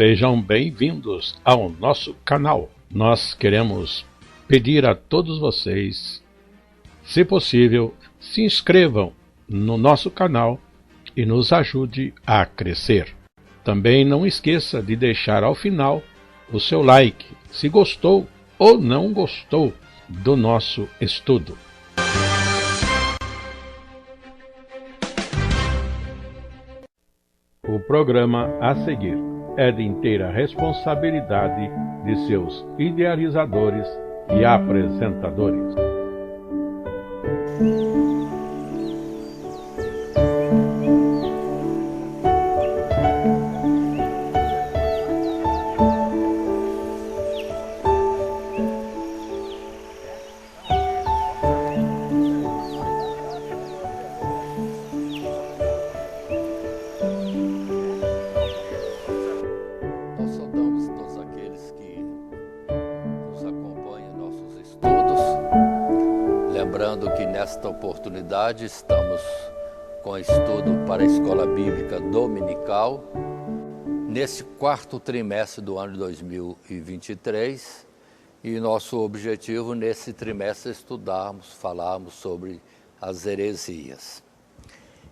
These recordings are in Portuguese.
Sejam bem-vindos ao nosso canal. Nós queremos pedir a todos vocês, se possível, se inscrevam no nosso canal e nos ajude a crescer. Também não esqueça de deixar ao final o seu like, se gostou ou não gostou do nosso estudo. O programa a seguir é de inteira responsabilidade de seus idealizadores e apresentadores. Lembrando que nesta oportunidade estamos com estudo para a Escola Bíblica Dominical, nesse quarto trimestre do ano de 2023, e nosso objetivo nesse trimestre é estudarmos, falarmos sobre as heresias.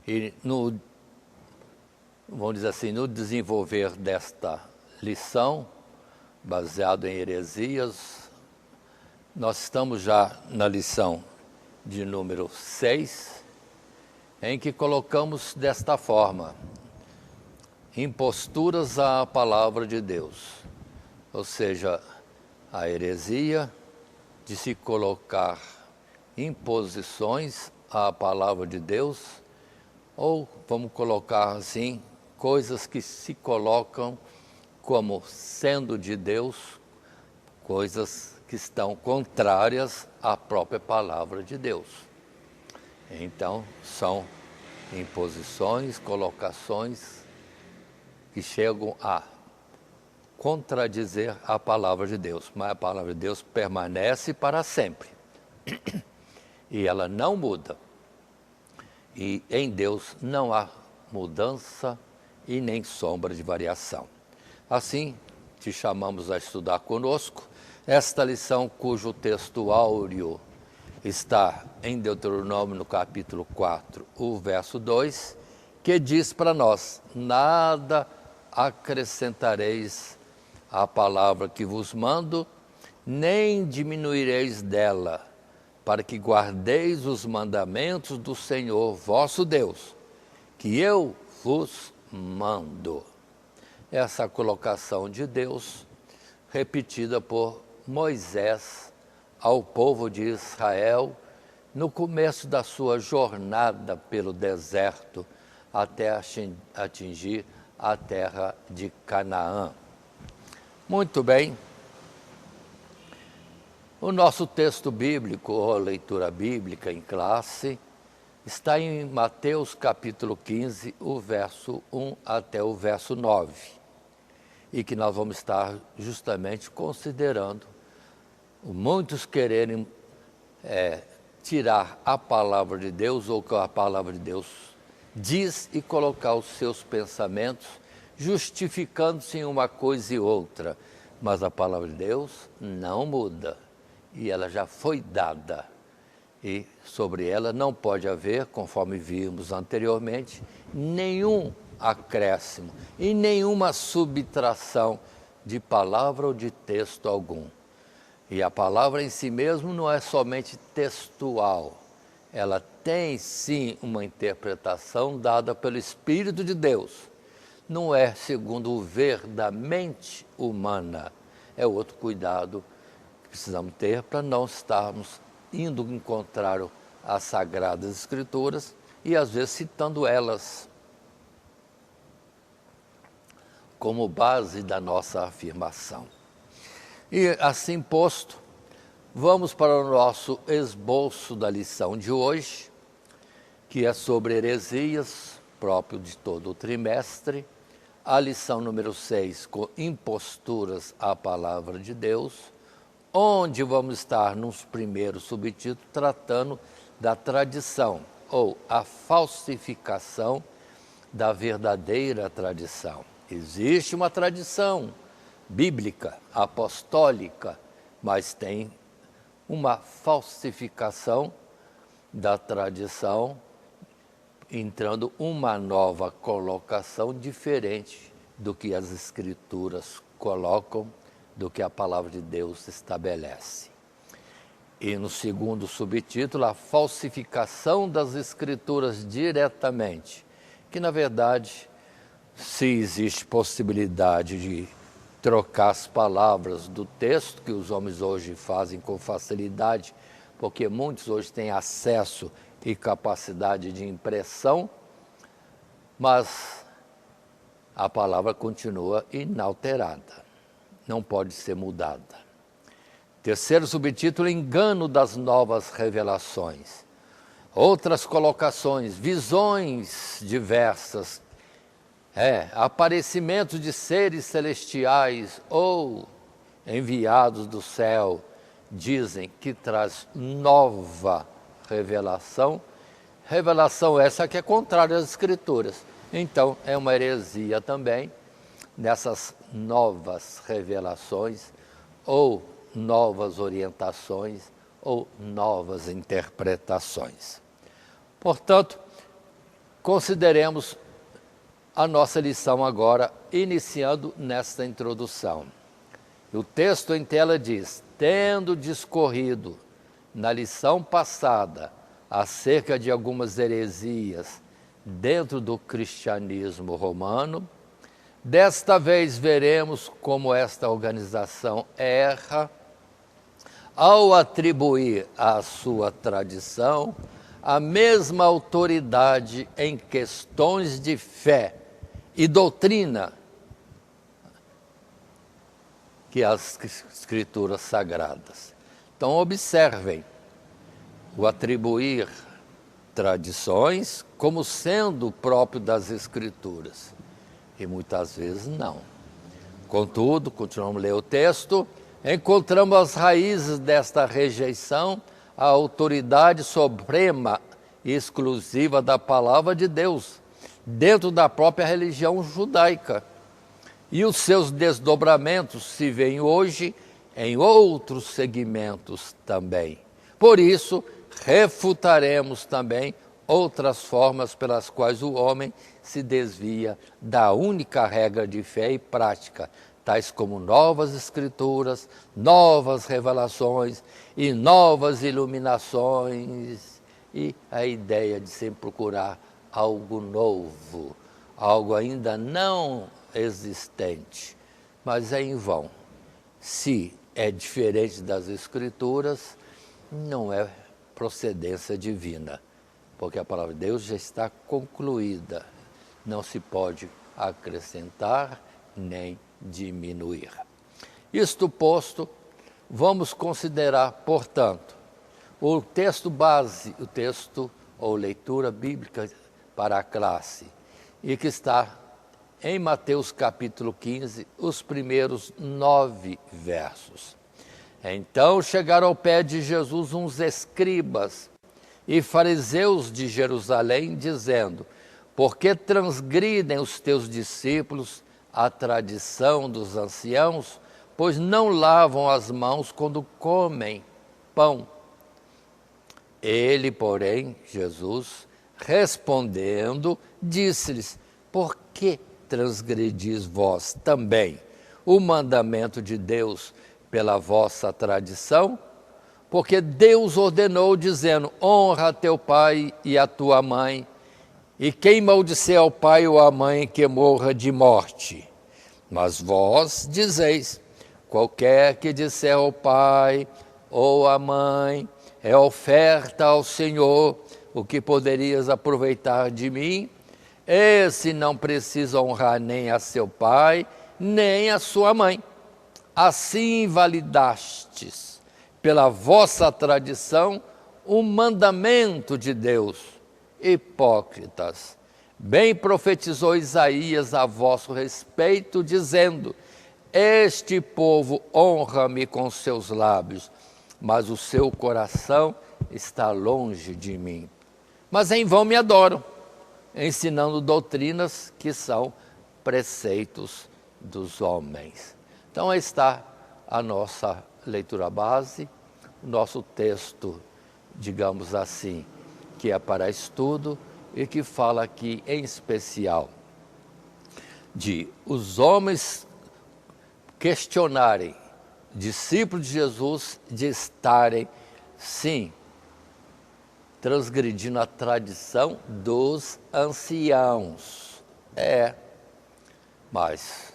E vamos dizer assim, no desenvolver desta lição, baseado em heresias, nós estamos já na lição de número 6, em que colocamos desta forma: imposturas à palavra de Deus, ou seja, a heresia de se colocar imposições à palavra de Deus, ou vamos colocar assim, coisas que se colocam como sendo de Deus, coisas que estão contrárias à própria palavra de Deus. Então, são imposições, colocações que chegam a contradizer a palavra de Deus, mas a palavra de Deus permanece para sempre e ela não muda, e em Deus não há mudança e nem sombra de variação. Assim, te chamamos a estudar conosco esta lição, cujo texto áureo está em Deuteronômio, no capítulo 4, o verso 2, que diz para nós: nada acrescentareis à palavra que vos mando, nem diminuireis dela, para que guardeis os mandamentos do Senhor vosso Deus, que eu vos mando. Essa colocação de Deus, repetida por Moisés ao povo de Israel no começo da sua jornada pelo deserto até atingir a terra de Canaã. Muito bem. O nosso texto bíblico, ou leitura bíblica em classe, está em Mateus capítulo 15, o verso 1 até o verso 9, e que nós vamos estar justamente considerando muitos quererem tirar a palavra de Deus, ou que a palavra de Deus diz, e colocar os seus pensamentos, justificando-se em uma coisa e outra. Mas a palavra de Deus não muda, e ela já foi dada, e sobre ela não pode haver, conforme vimos anteriormente, nenhum acréscimo e nenhuma subtração de palavra ou de texto algum. E a palavra em si mesmo não é somente textual, ela tem sim uma interpretação dada pelo Espírito de Deus. Não é segundo o ver da mente humana, é outro cuidado que precisamos ter para não estarmos indo em contrário às Sagradas Escrituras e às vezes citando elas como base da nossa afirmação. E assim posto, vamos para o nosso esboço da lição de hoje, que é sobre heresias, próprio de todo o trimestre, a lição número 6, com imposturas à palavra de Deus, onde vamos estar nos primeiros subtítulos tratando da tradição, ou a falsificação da verdadeira tradição. Existe uma tradição bíblica, apostólica, mas tem uma falsificação da tradição, entrando uma nova colocação diferente do que as Escrituras colocam, do que a palavra de Deus estabelece. E no segundo subtítulo, a falsificação das Escrituras diretamente, que na verdade, se existe possibilidade de trocar as palavras do texto, que os homens hoje fazem com facilidade, porque muitos hoje têm acesso e capacidade de impressão, mas a palavra continua inalterada, não pode ser mudada. Terceiro subtítulo, engano das novas revelações. Outras colocações, visões diversas, aparecimentos de seres celestiais ou enviados do céu, dizem que traz nova revelação. Revelação essa que é contrária às Escrituras. Então, é uma heresia também nessas novas revelações ou novas orientações ou novas interpretações. Portanto, consideremos a nossa lição agora, iniciando nesta introdução. O texto em tela diz: tendo discorrido na lição passada acerca de algumas heresias dentro do cristianismo romano, desta vez veremos como esta organização erra ao atribuir à sua tradição a mesma autoridade em questões de fé e doutrina que as Escrituras Sagradas. Então, observem o atribuir tradições como sendo próprio das Escrituras, e muitas vezes não. Contudo, continuamos a ler o texto, encontramos as raízes desta rejeição à autoridade suprema e exclusiva da palavra de Deus, dentro da própria religião judaica. E os seus desdobramentos se veem hoje em outros segmentos também. Por isso, refutaremos também outras formas pelas quais o homem se desvia da única regra de fé e prática, tais como novas escrituras, novas revelações e novas iluminações, e a ideia de sempre procurar algo novo, algo ainda não existente, mas é em vão. Se é diferente das Escrituras, não é procedência divina, porque a palavra de Deus já está concluída, não se pode acrescentar nem diminuir. Isto posto, vamos considerar, portanto, o texto base, o texto ou leitura bíblica para a classe, e que está em Mateus capítulo 15, os primeiros 9 versos. Então chegaram ao pé de Jesus uns escribas e fariseus de Jerusalém, dizendo: por que transgridem os teus discípulos a tradição dos anciãos, pois não lavam as mãos quando comem pão? Ele, porém, Jesus, respondendo, disse-lhes: por que transgredis vós também o mandamento de Deus pela vossa tradição? Porque Deus ordenou, dizendo: honra a teu pai e a tua mãe, e quem maldizer ao pai ou à mãe, que morra de morte. Mas vós dizeis: qualquer que disser ao pai ou à mãe, é oferta ao Senhor, o que poderias aproveitar de mim? Esse não precisa honrar nem a seu pai, nem a sua mãe. Assim invalidastes, pela vossa tradição, o mandamento de Deus. Hipócritas, bem profetizou Isaías a vosso respeito, dizendo: este povo honra-me com seus lábios, mas o seu coração está longe de mim. Mas em vão me adoram, ensinando doutrinas que são preceitos dos homens. Então aí está a nossa leitura base, o nosso texto, digamos assim, que é para estudo e que fala aqui em especial de os homens questionarem, discípulos de Jesus, de estarem, sim, transgredindo a tradição dos anciãos. Mas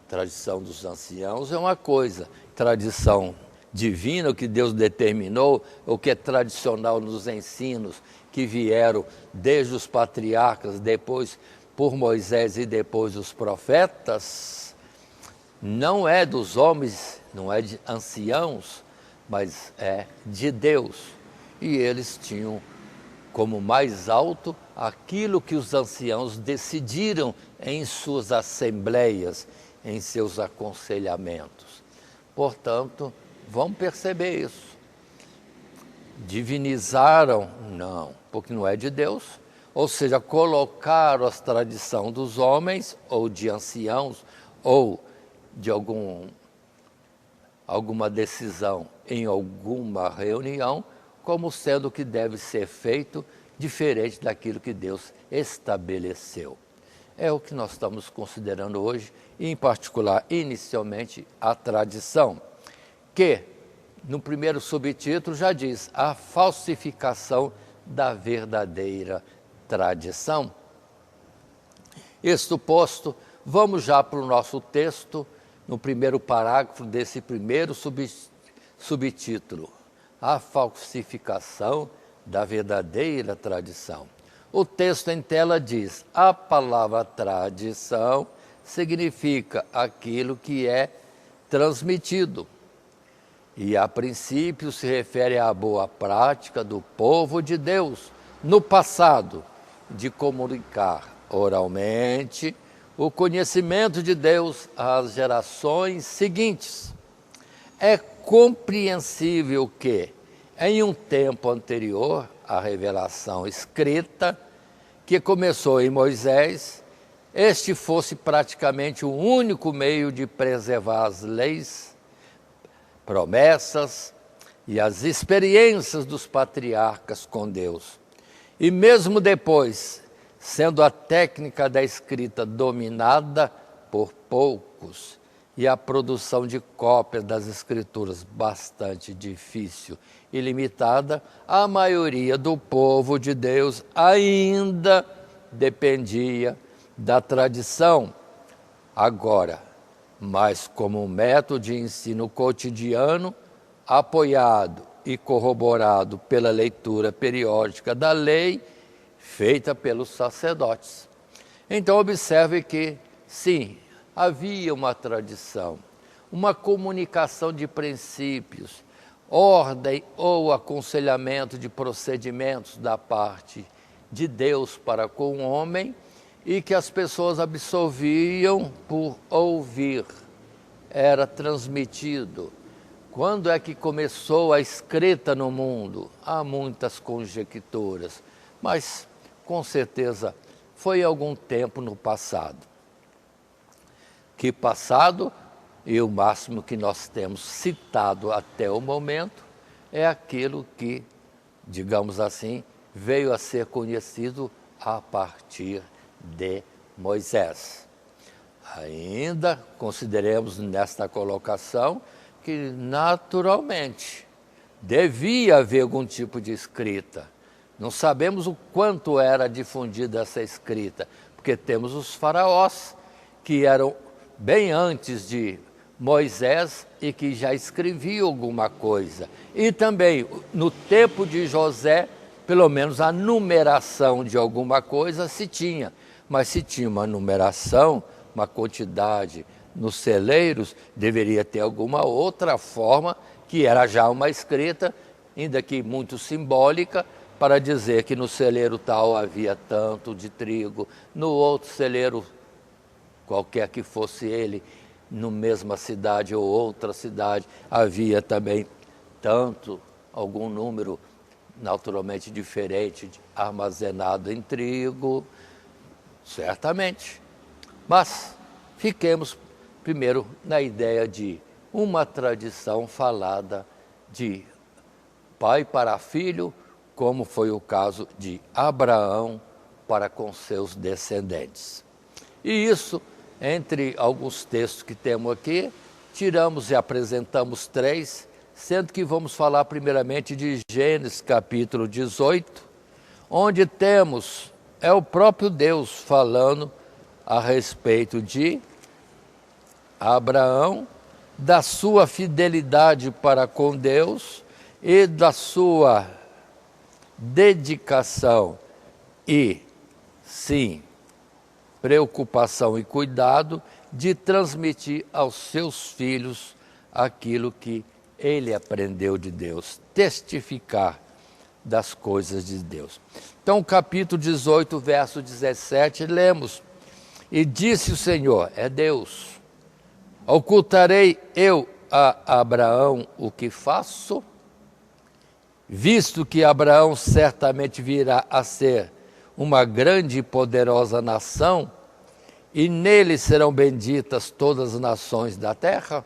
tradição dos anciãos é uma coisa, tradição divina, o que Deus determinou, o que é tradicional nos ensinos que vieram desde os patriarcas, depois por Moisés e depois os profetas, não é dos homens, não é de anciãos, mas é de Deus. E eles tinham como mais alto aquilo que os anciãos decidiram em suas assembleias, em seus aconselhamentos. Portanto, vamos perceber isso. Divinizaram? Não, porque não é de Deus. Ou seja, colocaram as tradições dos homens, ou de anciãos, ou de alguma decisão em alguma reunião, como sendo o que deve ser feito, diferente daquilo que Deus estabeleceu. É o que nós estamos considerando hoje, e em particular, inicialmente, a tradição, que no primeiro subtítulo já diz a falsificação da verdadeira tradição. Isto posto, vamos já para o nosso texto, no primeiro parágrafo desse primeiro subtítulo, a falsificação da verdadeira tradição. O texto em tela diz: a palavra tradição significa aquilo que é transmitido. E a princípio se refere à boa prática do povo de Deus no passado, de comunicar oralmente o conhecimento de Deus às gerações seguintes. É compreensível que, em um tempo anterior à revelação escrita, que começou em Moisés, este fosse praticamente o único meio de preservar as leis, promessas e as experiências dos patriarcas com Deus. E mesmo depois, sendo a técnica da escrita dominada por poucos e a produção de cópias das escrituras bastante difícil e limitada, a maioria do povo de Deus ainda dependia da tradição. Agora, mas como um método de ensino cotidiano, apoiado e corroborado pela leitura periódica da lei, feita pelos sacerdotes. Então observe que, sim, havia uma tradição, uma comunicação de princípios, ordem ou aconselhamento de procedimentos da parte de Deus para com o homem, e que as pessoas absolviam por ouvir. Era transmitido. Quando é que começou a escrita no mundo? Há muitas conjecturas, mas com certeza foi algum tempo no passado. Que passado, e o máximo que nós temos citado até o momento, é aquilo que, digamos assim, veio a ser conhecido a partir de Moisés. Ainda consideremos nesta colocação que naturalmente devia haver algum tipo de escrita. Não sabemos o quanto era difundida essa escrita, porque temos os faraós que eram bem antes de Moisés e que já escreviam alguma coisa. E também no tempo de José, pelo menos a numeração de alguma coisa se tinha. Mas se tinha uma numeração, uma quantidade nos celeiros, deveria ter alguma outra forma, que era já uma escrita, ainda que muito simbólica, para dizer que no celeiro tal havia tanto de trigo, no outro celeiro, qualquer que fosse ele, na mesma cidade ou outra cidade, havia também tanto, algum número naturalmente diferente, armazenado em trigo. Certamente. Mas fiquemos primeiro na ideia de uma tradição falada de pai para filho, como foi o caso de Abraão para com seus descendentes. E isso, entre alguns textos que temos aqui, tiramos e apresentamos 3, sendo que vamos falar primeiramente de Gênesis capítulo 18, onde temos, é o próprio Deus falando a respeito de Abraão, da sua fidelidade para com Deus e da sua dedicação e, sim, preocupação e cuidado de transmitir aos seus filhos aquilo que ele aprendeu de Deus, testificar das coisas de Deus. Então, capítulo 18, verso 17, lemos: E disse o Senhor, é Deus, ocultarei eu a Abraão o que faço? Visto que Abraão certamente virá a ser uma grande e poderosa nação, e nele serão benditas todas as nações da terra?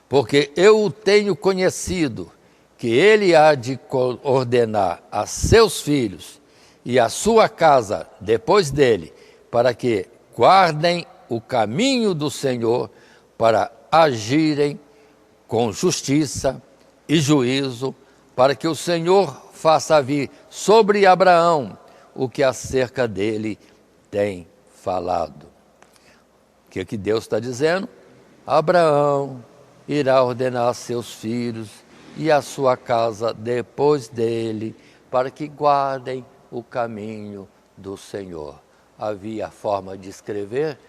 Porque eu o tenho conhecido, que ele há de ordenar a seus filhos e a sua casa depois dele, para que guardem o caminho do Senhor, para agirem com justiça e juízo, para que o Senhor faça vir sobre Abraão o que acerca dele tem falado. O que Deus está dizendo? Abraão irá ordenar a seus filhos e a sua casa depois dele, para que guardem o caminho do Senhor. Havia forma de escrever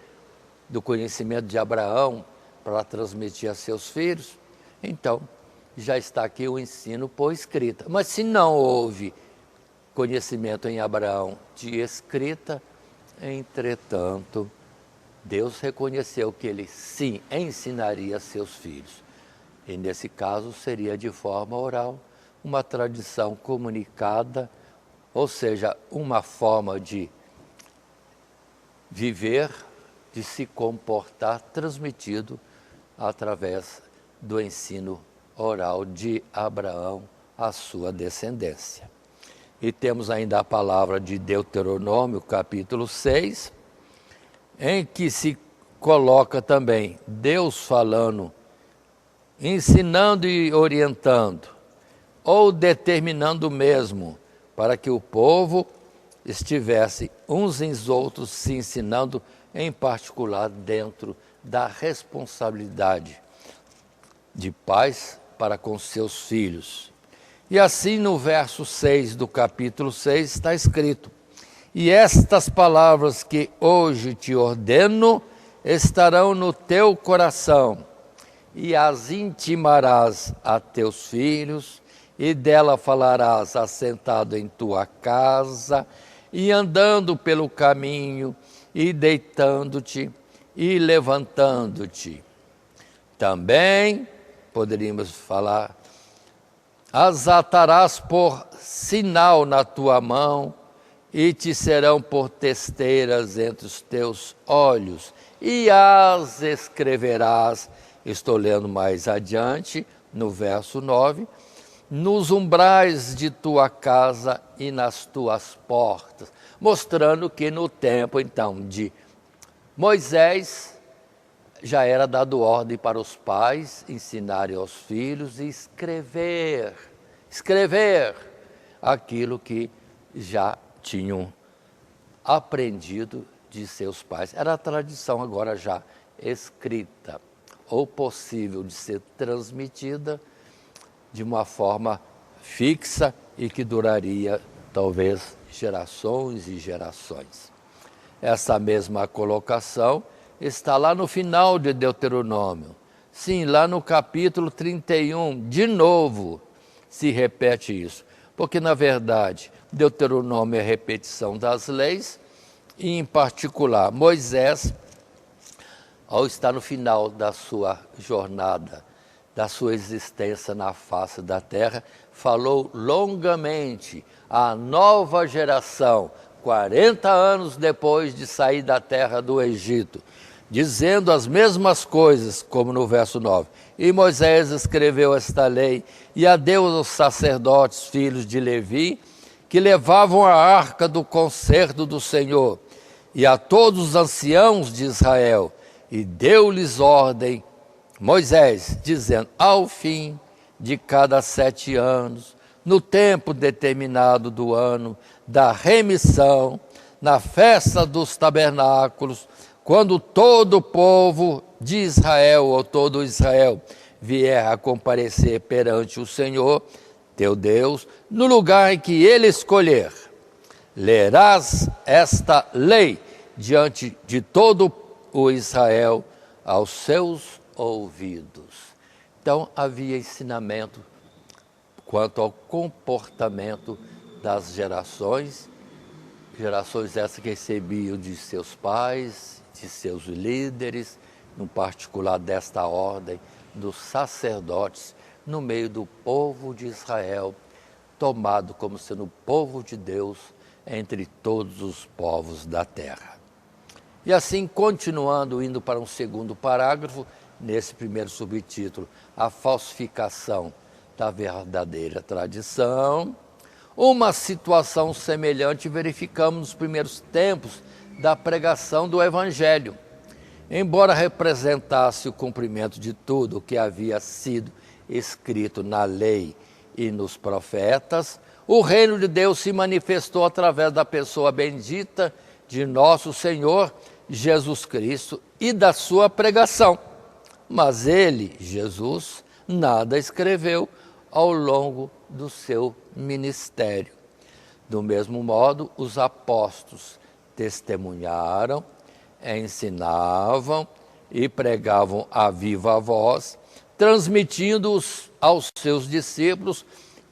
do conhecimento de Abraão para transmitir a seus filhos, então já está aqui o ensino por escrita. Mas se não houve conhecimento em Abraão de escrita, entretanto, Deus reconheceu que ele sim ensinaria a seus filhos. E nesse caso seria de forma oral, uma tradição comunicada, ou seja, uma forma de viver, de se comportar, transmitido através do ensino oral de Abraão à sua descendência. E temos ainda a palavra de Deuteronômio, capítulo 6, em que se coloca também Deus falando, ensinando e orientando, ou determinando mesmo, para que o povo estivesse uns em outros se ensinando, em particular dentro da responsabilidade de pais para com seus filhos. E assim no verso 6 do capítulo 6 está escrito: E estas palavras que hoje te ordeno estarão no teu coração, e as intimarás a teus filhos, e dela falarás assentado em tua casa, e andando pelo caminho, e deitando-te, e levantando-te. Também, poderíamos falar, as atarás por sinal na tua mão, e te serão por testeiras entre os teus olhos, e as escreverás, estou lendo mais adiante, no verso 9, nos umbrais de tua casa e nas tuas portas, mostrando que no tempo, então, de Moisés, já era dado ordem para os pais ensinarem aos filhos e escrever aquilo que já tinham aprendido de seus pais. Era a tradição agora já escrita, ou possível de ser transmitida de uma forma fixa e que duraria talvez gerações e gerações. Essa mesma colocação está lá no final de Deuteronômio. Sim, lá no capítulo 31, de novo, se repete isso. Porque, na verdade, Deuteronômio é repetição das leis, e, em particular, Moisés, ao estar no final da sua jornada, da sua existência na face da terra, falou longamente à nova geração 40 anos depois de sair da terra do Egito, dizendo as mesmas coisas, como no verso 9. E Moisés escreveu esta lei e a deu aos sacerdotes, filhos de Levi, que levavam a arca do concerto do Senhor, e a todos os anciãos de Israel, e deu-lhes ordem, Moisés, dizendo, ao fim de cada 7 anos, no tempo determinado do ano, da remissão, na festa dos tabernáculos, quando todo o povo de Israel, ou todo Israel, vier a comparecer perante o Senhor, teu Deus, no lugar em que ele escolher, lerás esta lei diante de todo o Israel aos seus ouvidos. Então havia ensinamento quanto ao comportamento das gerações essas que recebiam de seus pais, de seus líderes, no particular desta ordem, dos sacerdotes, no meio do povo de Israel, tomado como sendo o povo de Deus entre todos os povos da terra. E assim, continuando, indo para um segundo parágrafo, nesse primeiro subtítulo, a falsificação da verdadeira tradição, uma situação semelhante verificamos nos primeiros tempos da pregação do Evangelho. Embora representasse o cumprimento de tudo o que havia sido escrito na lei e nos profetas, o reino de Deus se manifestou através da pessoa bendita de nosso Senhor Jesus Cristo e da sua pregação. Mas ele, Jesus, nada escreveu ao longo do seu ministério. Do mesmo modo, os apóstolos testemunharam, ensinavam e pregavam a viva voz, transmitindo aos seus discípulos,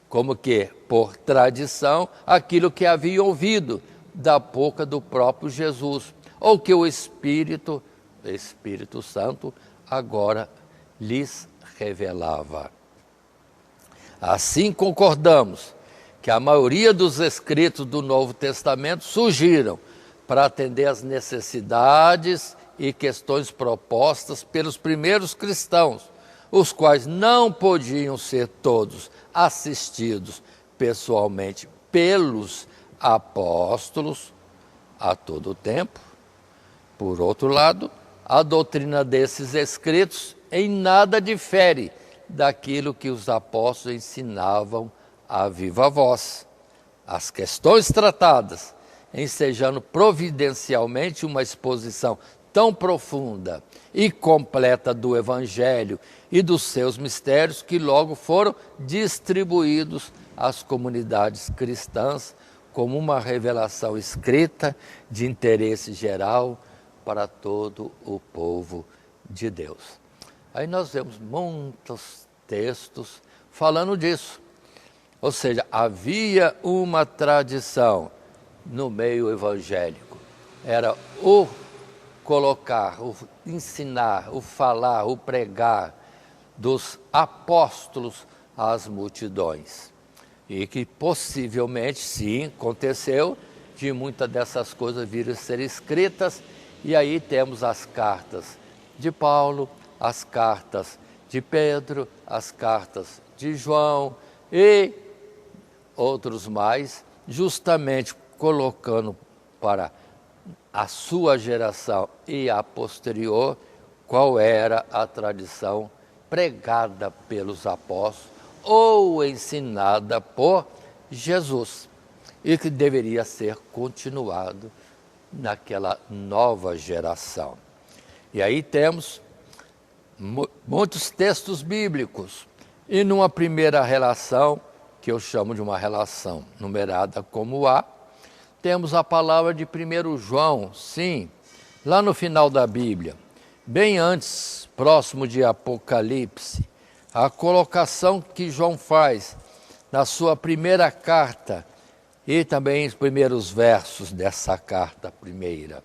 como que por tradição, aquilo que haviam ouvido da boca do próprio Jesus, ou que o Espírito Santo agora lhes revelava. Assim concordamos que a maioria dos escritos do Novo Testamento surgiram para atender às necessidades e questões propostas pelos primeiros cristãos, os quais não podiam ser todos assistidos pessoalmente pelos apóstolos a todo tempo. Por outro lado, a doutrina desses escritos em nada difere daquilo que os apóstolos ensinavam à viva voz. As questões tratadas, ensejando providencialmente uma exposição tão profunda e completa do Evangelho e dos seus mistérios, que logo foram distribuídos às comunidades cristãs como uma revelação escrita de interesse geral para todo o povo de Deus. Aí nós vemos muitos textos falando disso. Ou seja, havia uma tradição no meio evangélico. Era o colocar, o ensinar, o falar, o pregar dos apóstolos às multidões. E que possivelmente, sim, aconteceu, de muitas dessas coisas virem a ser escritas, e aí temos as cartas de Paulo, as cartas de Pedro, as cartas de João e outros mais, justamente colocando para a sua geração e a posterior qual era a tradição pregada pelos apóstolos ou ensinada por Jesus e que deveria ser continuado naquela nova geração. E aí temos muitos textos bíblicos e numa primeira relação, que eu chamo de uma relação numerada como A, temos a palavra de 1 João, sim, lá no final da Bíblia, bem antes, próximo de Apocalipse, a colocação que João faz na sua primeira carta e também os primeiros versos dessa carta primeira.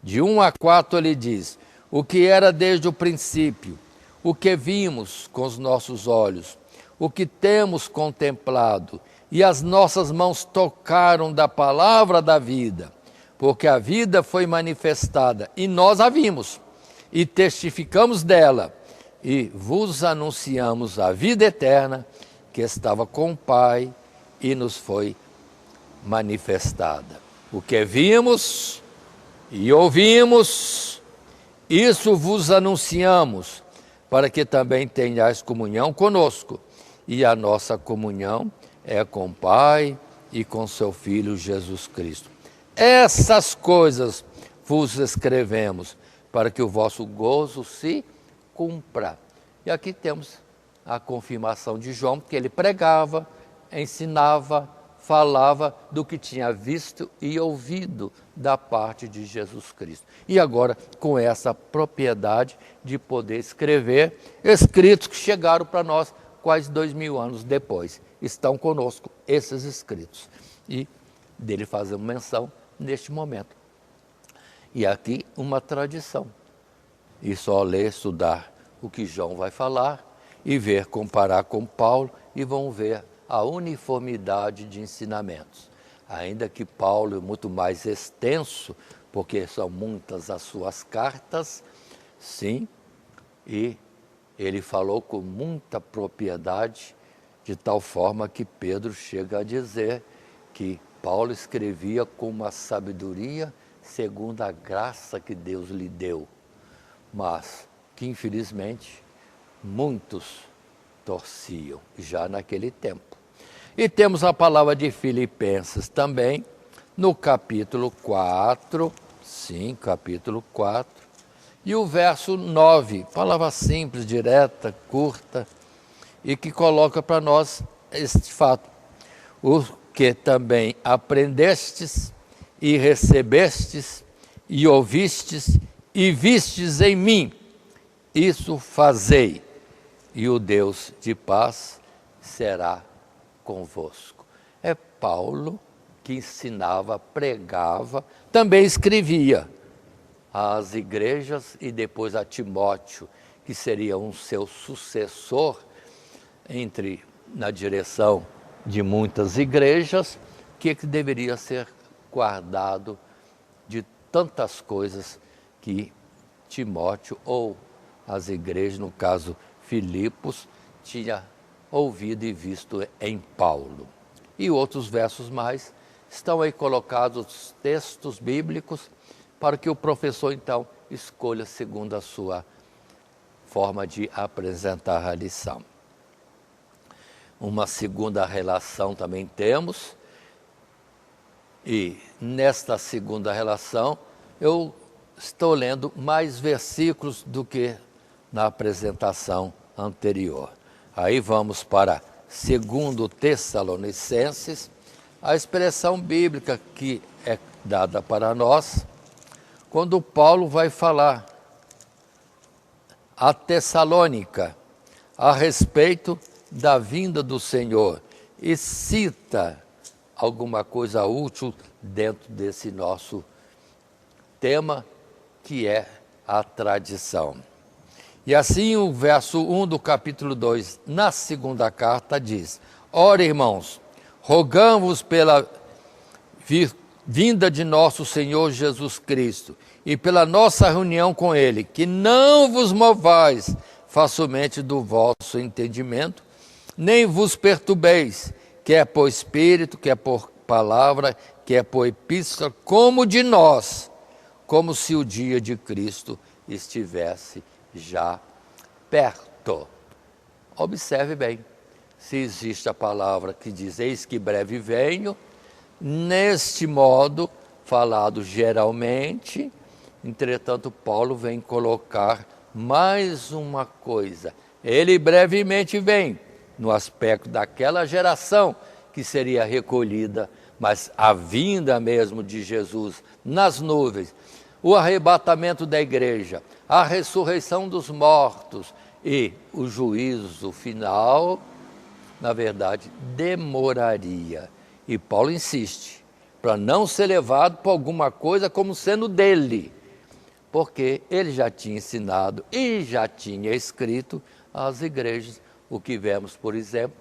De 1 a 4 ele diz, o que era desde o princípio, o que vimos com os nossos olhos, o que temos contemplado e as nossas mãos tocaram da palavra da vida, porque a vida foi manifestada e nós a vimos e testificamos dela e vos anunciamos a vida eterna que estava com o Pai e nos foi manifestada. O que vimos e ouvimos, isso vos anunciamos, para que também tenhais comunhão conosco. E a nossa comunhão é com o Pai e com seu Filho Jesus Cristo. Essas coisas vos escrevemos, para que o vosso gozo se cumpra. E aqui temos a confirmação de João, que ele pregava, ensinava, falava do que tinha visto e ouvido da parte de Jesus Cristo. E agora, com essa propriedade de poder escrever escritos que chegaram para nós quase 2000 anos depois. Estão conosco esses escritos. E dele fazemos menção neste momento. E aqui uma tradição. E só ler, estudar o que João vai falar e ver, comparar com Paulo e vão ver a uniformidade de ensinamentos. Ainda que Paulo é muito mais extenso, porque são muitas as suas cartas, sim, e ele falou com muita propriedade, de tal forma que Pedro chega a dizer que Paulo escrevia com uma sabedoria segundo a graça que Deus lhe deu, mas que infelizmente muitos torciam já naquele tempo. E temos a palavra de Filipenses também, no capítulo 4, sim, capítulo 4, e o verso 9, palavra simples, direta, curta, e que coloca para nós este fato. O que também aprendestes e recebestes e ouvistes e vistes em mim, isso fazei, e o Deus de paz será convosco. É Paulo que ensinava, pregava, também escrevia às igrejas e depois a Timóteo, que seria um seu sucessor na direção de muitas igrejas, que deveria ser guardado de tantas coisas que Timóteo ou as igrejas, no caso Filipos, tinha ouvido e visto em Paulo. E outros versos mais estão aí colocados os textos bíblicos para que o professor então escolha segundo a sua forma de apresentar a lição. Uma segunda relação também temos, e nesta segunda relação eu estou lendo mais versículos do que na apresentação anterior. Aí vamos para 2 Tessalonicenses, a expressão bíblica que é dada para nós, quando Paulo vai falar a Tessalônica a respeito da vinda do Senhor e cita alguma coisa útil dentro desse nosso tema, que é a tradição. E assim o verso 1 do capítulo 2, na segunda carta, diz: Ora, irmãos, rogamos pela vinda de nosso Senhor Jesus Cristo e pela nossa reunião com Ele, que não vos movais facilmente do vosso entendimento, nem vos perturbeis, quer por espírito, quer por palavra, quer por epístola, como de nós, como se o dia de Cristo estivesse já perto. Observe bem, se existe a palavra que diz, eis que breve venho, neste modo, falado geralmente, entretanto Paulo vem colocar mais uma coisa, ele brevemente vem, no aspecto daquela geração que seria recolhida, mas a vinda mesmo de Jesus nas nuvens, o arrebatamento da igreja, a ressurreição dos mortos e o juízo final, na verdade, demoraria. E Paulo insiste, para não ser levado por alguma coisa como sendo dele, porque ele já tinha ensinado e já tinha escrito às igrejas, o que vemos, por exemplo,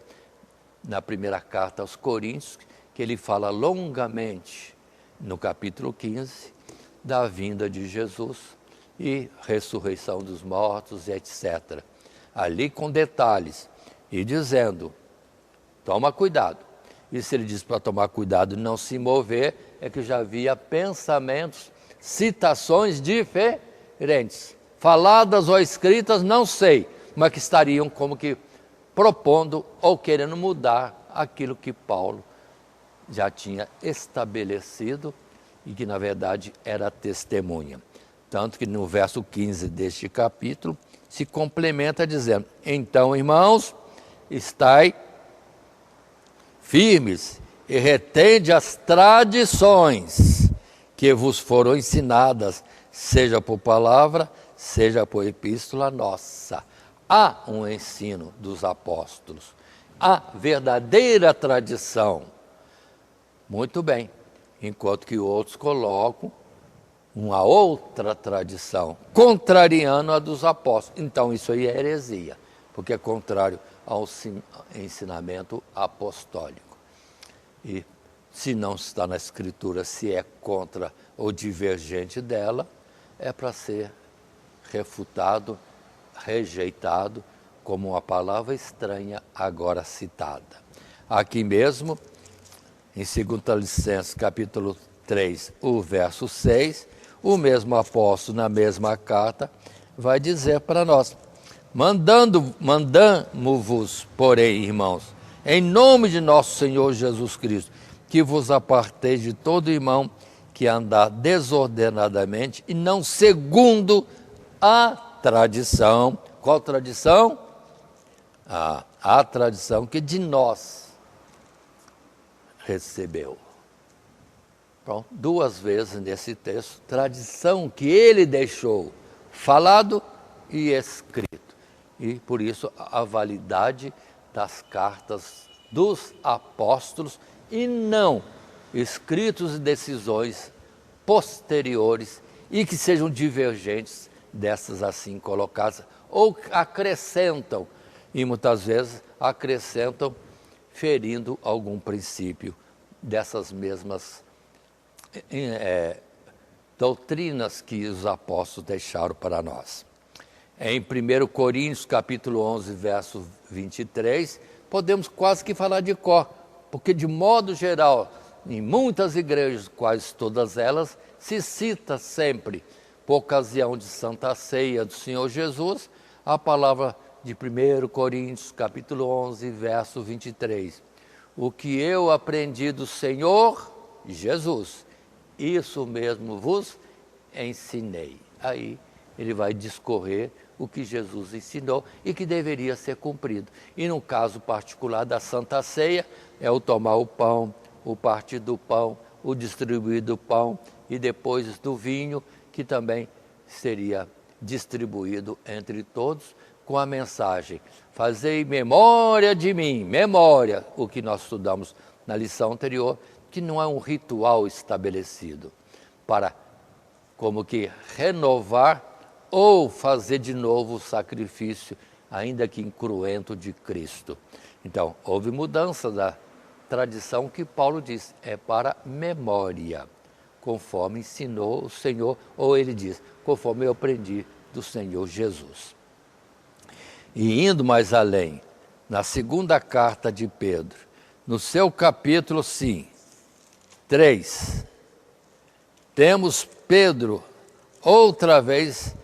na primeira carta aos Coríntios, que ele fala longamente, no capítulo 15, da vinda de Jesus e ressurreição dos mortos, etc. Ali com detalhes, e dizendo, toma cuidado. E se ele diz para tomar cuidado e não se mover, é que já havia pensamentos, citações diferentes, faladas ou escritas, não sei, mas que estariam como que propondo ou querendo mudar aquilo que Paulo já tinha estabelecido e que na verdade era testemunha. Tanto que no verso 15 deste capítulo se complementa dizendo, então irmãos, estai firmes e retende as tradições que vos foram ensinadas, seja por palavra, seja por epístola nossa. Há um ensino dos apóstolos, há verdadeira tradição. Muito bem, enquanto que outros colocam uma outra tradição, contrariando a dos apóstolos. Então isso aí é heresia, porque é contrário ao ensinamento apostólico. E se não está na Escritura, se é contra ou divergente dela, é para ser refutado, rejeitado, como uma palavra estranha agora citada. Aqui mesmo, em 2 Tessalonicenses, capítulo 3, o verso 6, o mesmo apóstolo, na mesma carta, vai dizer para nós, mandamo-vos, porém, irmãos, em nome de nosso Senhor Jesus Cristo, que vos aparteis de todo irmão que andar desordenadamente e não segundo a tradição. Qual tradição? A tradição que de nós recebeu. Pronto, duas vezes nesse texto, tradição que ele deixou, falado e escrito. E por isso a validade das cartas dos apóstolos e não escritos e decisões posteriores e que sejam divergentes dessas assim colocadas, ou acrescentam, e muitas vezes acrescentam ferindo algum princípio dessas mesmas doutrinas que os apóstolos deixaram para nós. Em 1 Coríntios, capítulo 11, verso 23, podemos quase que falar de cor, porque de modo geral, em muitas igrejas, quase todas elas, se cita sempre, por ocasião de Santa Ceia do Senhor Jesus, a palavra de 1 Coríntios, capítulo 11, verso 23. O que eu aprendi do Senhor Jesus, isso mesmo vos ensinei. Aí ele vai discorrer o que Jesus ensinou e que deveria ser cumprido. E no caso particular da Santa Ceia, é o tomar o pão, o partir do pão, o distribuir do pão e depois do vinho, que também seria distribuído entre todos com a mensagem: fazei memória de mim, memória, o que nós estudamos na lição anterior, que não é um ritual estabelecido para como que renovar ou fazer de novo o sacrifício, ainda que incruento, de Cristo. Então, houve mudança da tradição que Paulo diz, é para memória, conforme ensinou o Senhor, ou ele diz, conforme eu aprendi do Senhor Jesus. E indo mais além, na segunda carta de Pedro, no seu capítulo 3, temos Pedro, outra vez,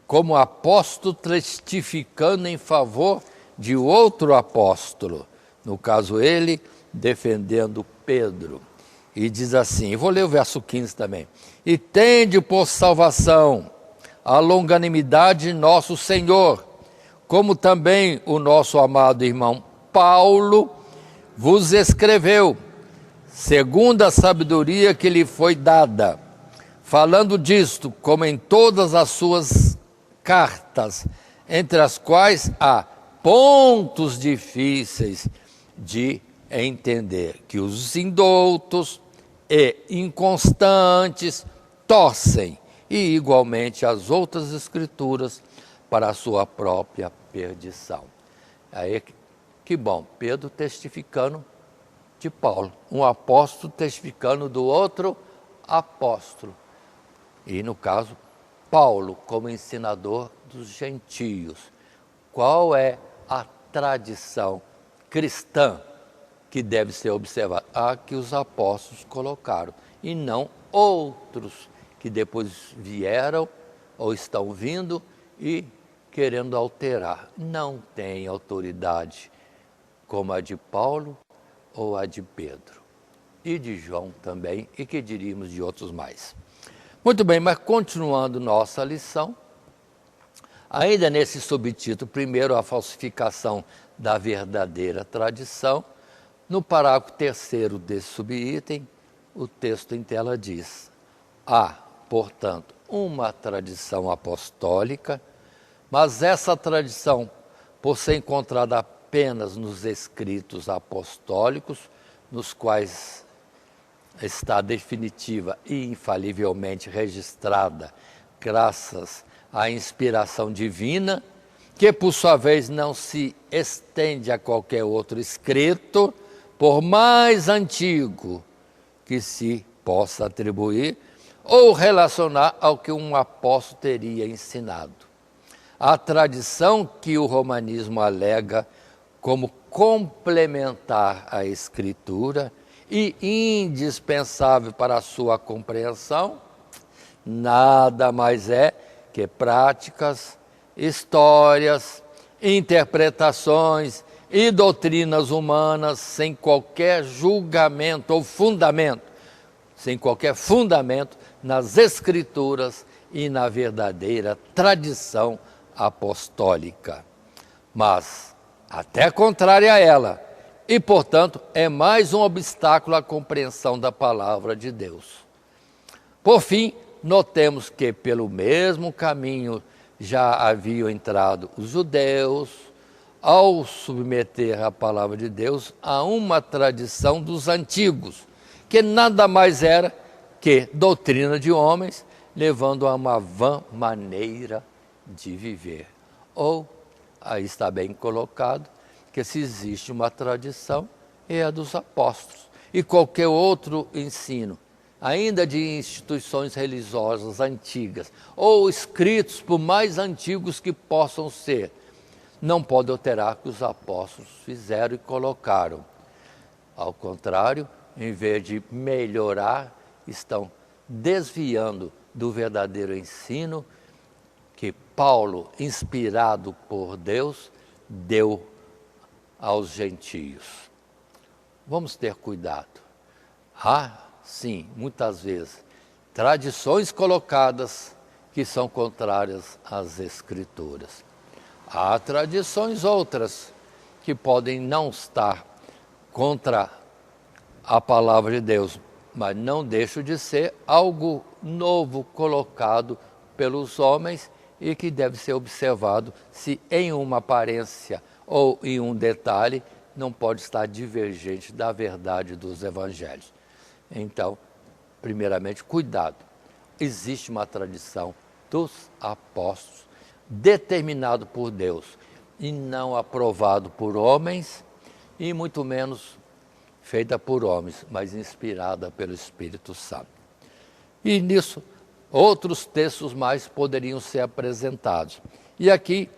como apóstolo testificando em favor de outro apóstolo, no caso ele defendendo Pedro, e diz assim, vou ler o verso 15 também, e tende por salvação a longanimidade de nosso Senhor, como também o nosso amado irmão Paulo vos escreveu, segundo a sabedoria que lhe foi dada, falando disto, como em todas as suas cartas, entre as quais há pontos difíceis de entender, que os indoutos e inconstantes torcem, e igualmente as outras escrituras para a sua própria perdição. Aí Que bom, Pedro testificando de Paulo, um apóstolo testificando do outro apóstolo. E no caso, Paulo como ensinador dos gentios. Qual é a tradição cristã que deve ser observada? A que os apóstolos colocaram, e não outros que depois vieram ou estão vindo e querendo alterar. Não tem autoridade como a de Paulo ou a de Pedro. E de João também, e que diríamos de outros mais. Muito bem, mas continuando nossa lição, ainda nesse subtítulo, primeiro a falsificação da verdadeira tradição, no parágrafo 3º desse subitem, o texto em tela diz: há, portanto, uma tradição apostólica, mas essa tradição, por ser encontrada apenas nos escritos apostólicos, nos quais está definitiva e infalivelmente registrada, graças à inspiração divina, que por sua vez não se estende a qualquer outro escrito, por mais antigo que se possa atribuir ou relacionar ao que um apóstolo teria ensinado. A tradição que o romanismo alega como complementar à Escritura e indispensável para a sua compreensão, nada mais é que práticas, histórias, interpretações e doutrinas humanas sem qualquer julgamento ou fundamento, sem qualquer fundamento nas Escrituras e na verdadeira tradição apostólica. Mas, até contrária a ela, e, portanto, é mais um obstáculo à compreensão da palavra de Deus. Por fim, notemos que pelo mesmo caminho já haviam entrado os judeus, ao submeter a palavra de Deus a uma tradição dos antigos, que nada mais era que doutrina de homens, levando a uma vã maneira de viver. Ou, aí está bem colocado, que se existe uma tradição, é a dos apóstolos. E qualquer outro ensino, ainda de instituições religiosas antigas, ou escritos por mais antigos que possam ser, não pode alterar o que os apóstolos fizeram e colocaram. Ao contrário, em vez de melhorar, estão desviando do verdadeiro ensino que Paulo, inspirado por Deus, deu aos gentios. Vamos ter cuidado. Há, sim, muitas vezes, tradições colocadas que são contrárias às Escrituras. Há tradições outras que podem não estar contra a palavra de Deus, mas não deixam de ser algo novo colocado pelos homens e que deve ser observado se em uma aparência ou em um detalhe não pode estar divergente da verdade dos evangelhos. Então, primeiramente, cuidado. Existe uma tradição dos apóstolos determinado por Deus e não aprovado por homens e muito menos feita por homens, mas inspirada pelo Espírito Santo. E nisso, outros textos mais poderiam ser apresentados. E aqui,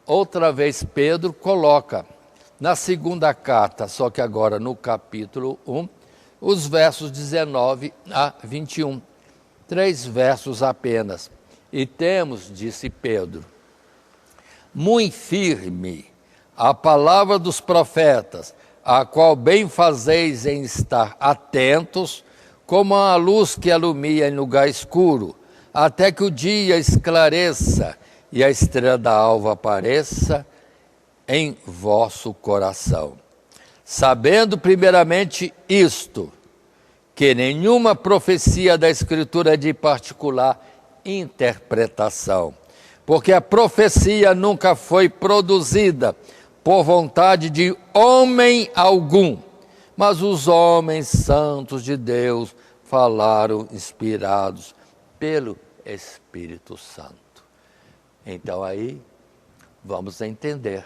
outra vez, Pedro coloca na segunda carta, só que agora no capítulo 1, os versos 19 a 21. 3 versos apenas. E temos, disse Pedro, muito firme a palavra dos profetas, a qual bem fazeis em estar atentos, como a luz que alumia em lugar escuro, até que o dia esclareça e a estrela da alva apareça em vosso coração. Sabendo primeiramente isto, que nenhuma profecia da Escritura é de particular interpretação, porque a profecia nunca foi produzida por vontade de homem algum, mas os homens santos de Deus falaram inspirados pelo Espírito Santo. Então aí vamos entender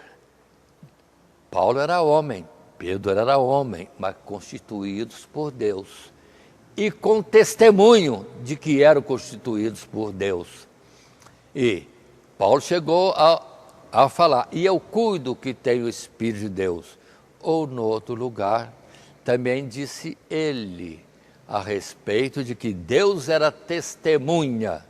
Paulo era homem, Pedro era homem, mas constituídos por Deus. E com testemunho de que eram constituídos por Deus. E Paulo chegou a falar, e eu cuido que tem o Espírito de Deus. Ou no outro lugar, também disse ele, a respeito de que Deus era testemunha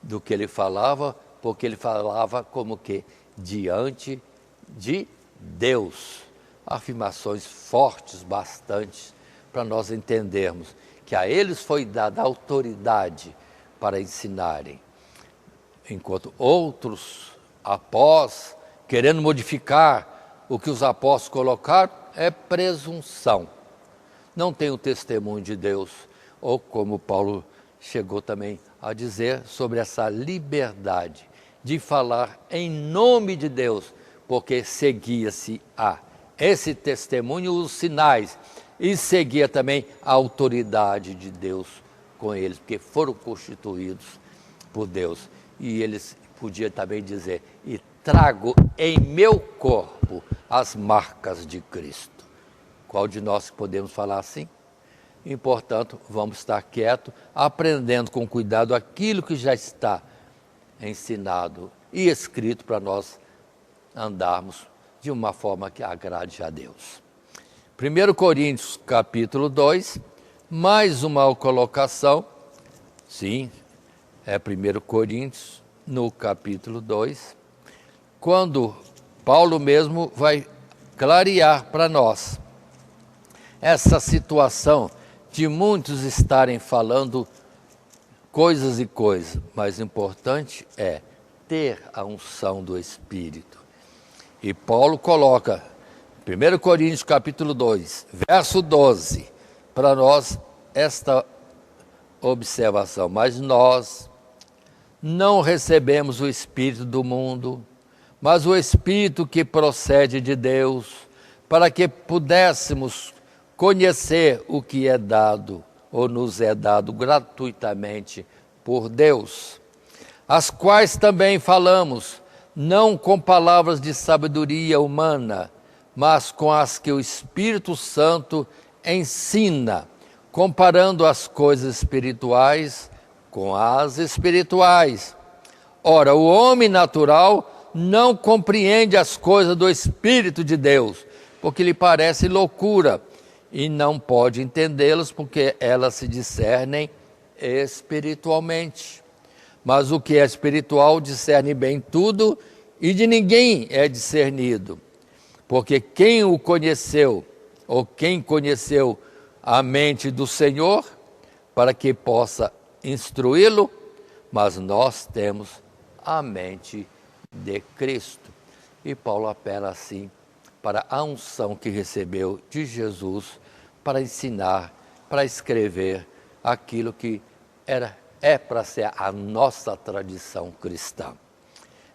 do que ele falava, porque ele falava como que diante de Deus. Afirmações fortes bastante para nós entendermos que a eles foi dada autoridade para ensinarem. Enquanto outros, após, querendo modificar o que os apóstolos colocaram, é presunção. Não tem o testemunho de Deus, ou como Paulo chegou também a dizer, sobre essa liberdade de falar em nome de Deus, porque seguia-se a esse testemunho, os sinais, e seguia também a autoridade de Deus com eles, porque foram constituídos por Deus. E eles podiam também dizer, e trago em meu corpo as marcas de Cristo. Qual de nós podemos falar assim? E, portanto, vamos estar quietos, aprendendo com cuidado aquilo que já está ensinado e escrito para nós andarmos de uma forma que agrade a Deus. 1 Coríntios capítulo 2, mais uma colocação, sim, é 1 Coríntios no capítulo 2, quando Paulo mesmo vai clarear para nós essa situação de muitos estarem falando coisas e coisas, mas o importante é ter a unção do Espírito. E Paulo coloca, 1 Coríntios capítulo 2, verso 12, para nós esta observação. Mas nós não recebemos o Espírito do mundo, mas o Espírito que procede de Deus, para que pudéssemos conhecer o que é dado, ou nos é dado gratuitamente por Deus, as quais também falamos, não com palavras de sabedoria humana, mas com as que o Espírito Santo ensina, comparando as coisas espirituais com as espirituais. Ora, o homem natural não compreende as coisas do Espírito de Deus, porque lhe parece loucura, e não pode entendê-las, porque elas se discernem espiritualmente. Mas o que é espiritual discerne bem tudo, e de ninguém é discernido. Porque quem o conheceu, ou quem conheceu a mente do Senhor, para que possa instruí-lo, mas nós temos a mente de Cristo. E Paulo apela assim para a unção que recebeu de Jesus para ensinar, para escrever aquilo que é para ser a nossa tradição cristã.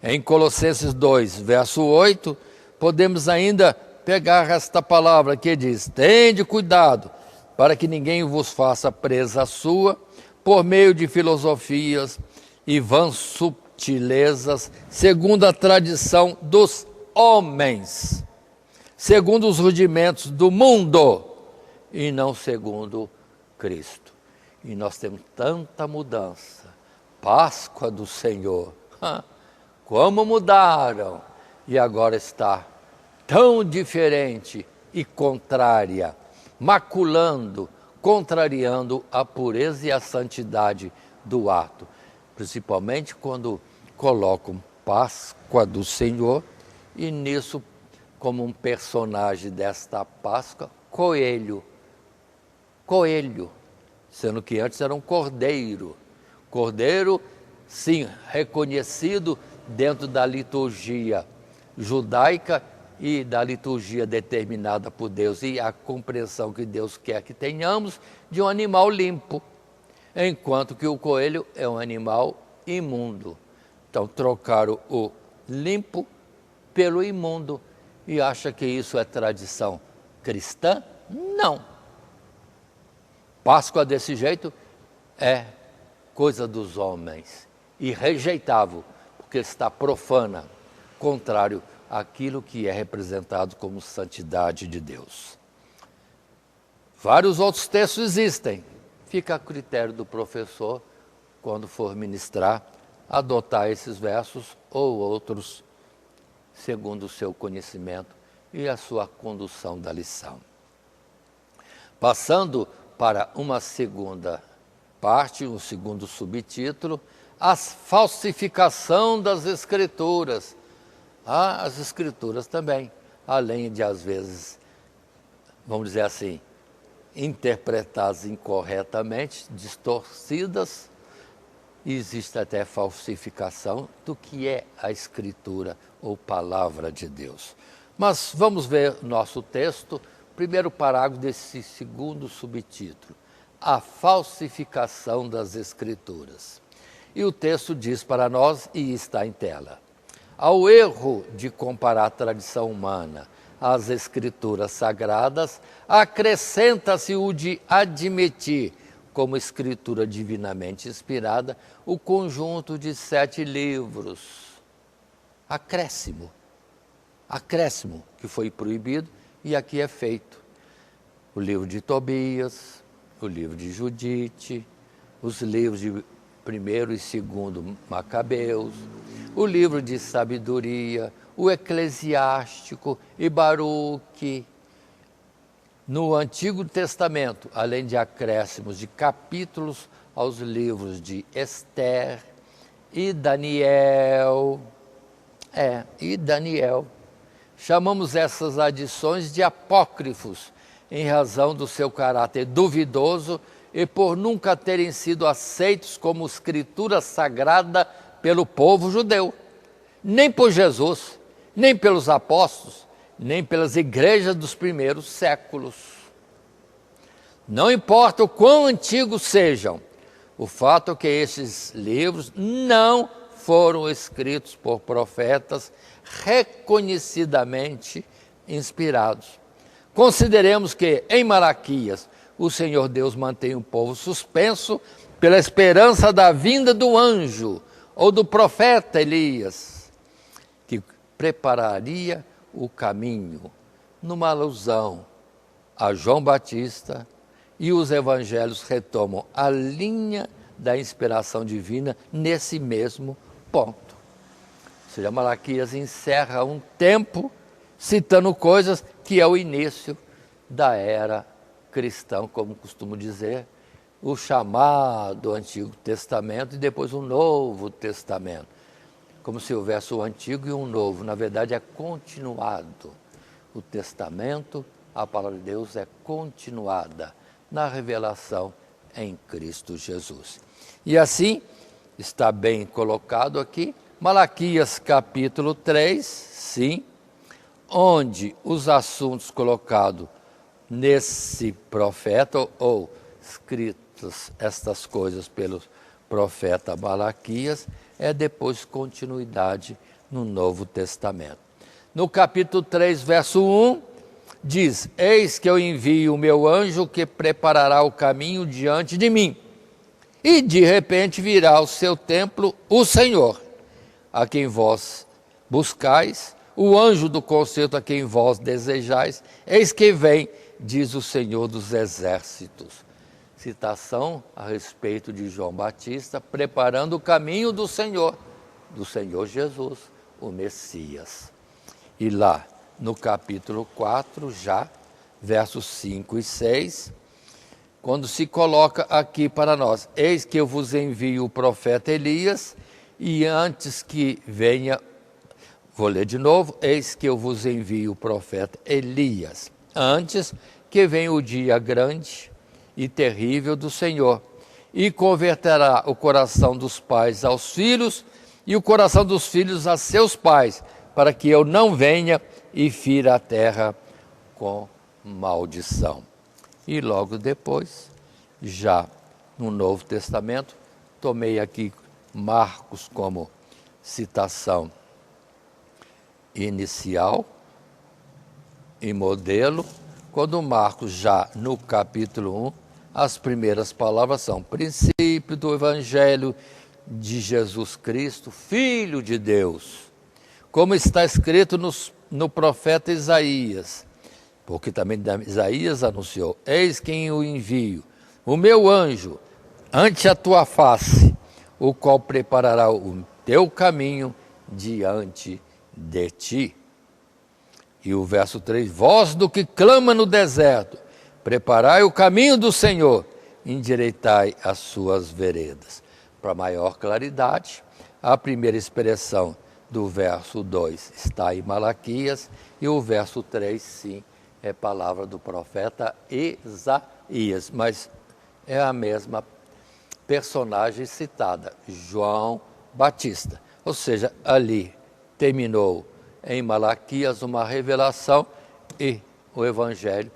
Em Colossenses 2, verso 8, podemos ainda pegar esta palavra que diz: tende cuidado para que ninguém vos faça presa sua por meio de filosofias e vãs subtilezas, segundo a tradição dos homens, segundo os rudimentos do mundo, e não segundo Cristo. E nós temos tanta mudança. Páscoa do Senhor, como mudaram, e agora está tão diferente e contrária, maculando, contrariando a pureza e a santidade do ato, principalmente quando colocam Páscoa do Senhor, e nisso, como um personagem desta Páscoa, coelho, sendo que antes era um cordeiro, sim, reconhecido dentro da liturgia judaica e da liturgia determinada por Deus, e a compreensão que Deus quer que tenhamos de um animal limpo, enquanto que o coelho é um animal imundo. Então trocaram o limpo pelo imundo, e acha que isso é tradição cristã? Não. Páscoa desse jeito é coisa dos homens e rejeitável, porque está profana, contrário aquilo que é representado como santidade de Deus. Vários outros textos existem. Fica a critério do professor, quando for ministrar, adotar esses versos ou outros, segundo o seu conhecimento e a sua condução da lição. Passando para uma segunda parte, um segundo subtítulo, a falsificação das Escrituras. As Escrituras também, além de, às vezes, vamos dizer assim, interpretadas incorretamente, distorcidas, existe até falsificação do que é a Escritura ou Palavra de Deus. Mas vamos ver nosso texto, primeiro parágrafo desse segundo subtítulo, a falsificação das Escrituras. E o texto diz para nós, e está em tela: ao erro de comparar a tradição humana às Escrituras sagradas, acrescenta-se o de admitir como escritura divinamente inspirada o conjunto de 7 livros. Acréscimo que foi proibido e aqui é feito. O livro de Tobias, o livro de Judite, os livros de 1º e 2º Macabeus, o livro de Sabedoria, o Eclesiástico e Baruque. No Antigo Testamento, além de acréscimos de capítulos aos livros de Esther e Daniel. Chamamos essas adições de apócrifos, em razão do seu caráter duvidoso e por nunca terem sido aceitos como escritura sagrada pelo povo judeu, nem por Jesus, nem pelos apóstolos, nem pelas igrejas dos primeiros séculos. Não importa o quão antigos sejam, o fato é que esses livros não foram escritos por profetas reconhecidamente inspirados. Consideremos que, em Malaquias, o Senhor Deus mantém o povo suspenso pela esperança da vinda do anjo ou do profeta Elias, que prepararia o caminho, numa alusão a João Batista, e os evangelhos retomam a linha da inspiração divina nesse mesmo ponto. Ou seja, Malaquias encerra um tempo citando coisas que é o início da era cristã, como costumo dizer, o chamado Antigo Testamento e depois o Novo Testamento. Como se houvesse o Antigo e um Novo. Na verdade, é continuado. O Testamento, a palavra de Deus é continuada na revelação em Cristo Jesus. E assim, está bem colocado aqui, Malaquias capítulo 3, sim, onde os assuntos colocados nesse profeta, ou escritas estas coisas pelo profeta Malaquias, é depois continuidade no Novo Testamento. No capítulo 3, verso 1, diz: eis que eu envio o meu anjo que preparará o caminho diante de mim. E de repente virá ao seu templo o Senhor, a quem vós buscais, o anjo do concerto a quem vós desejais, eis que vem, diz o Senhor dos Exércitos. Citação a respeito de João Batista, preparando o caminho do Senhor Jesus, o Messias. E lá, no capítulo 4, já, versos 5 e 6, quando se coloca aqui para nós: eis que eu vos envio o profeta Elias, e antes que venha, vou ler de novo, eis que eu vos envio o profeta Elias, antes que venha o dia grande e terrível do Senhor, e converterá o coração dos pais aos filhos, e o coração dos filhos a seus pais, para que eu não venha e fira a terra com maldição. E logo depois, já no Novo Testamento, tomei aqui Marcos como citação inicial e modelo, quando Marcos, já no capítulo 1, as primeiras palavras são: princípio do Evangelho de Jesus Cristo, Filho de Deus, como está escrito no profeta Isaías, porque também Isaías anunciou: eis quem o envio, o meu anjo, ante a tua face, o qual preparará o teu caminho diante de ti. E o verso 3, voz do que clama no deserto, preparai o caminho do Senhor, endireitai as suas veredas. Para maior claridade, a primeira expressão do verso 2 está em Malaquias, e o verso 3, sim, é palavra do profeta Isaías, mas é a mesma personagem citada, João Batista. Ou seja, ali terminou em Malaquias uma revelação e o Evangelho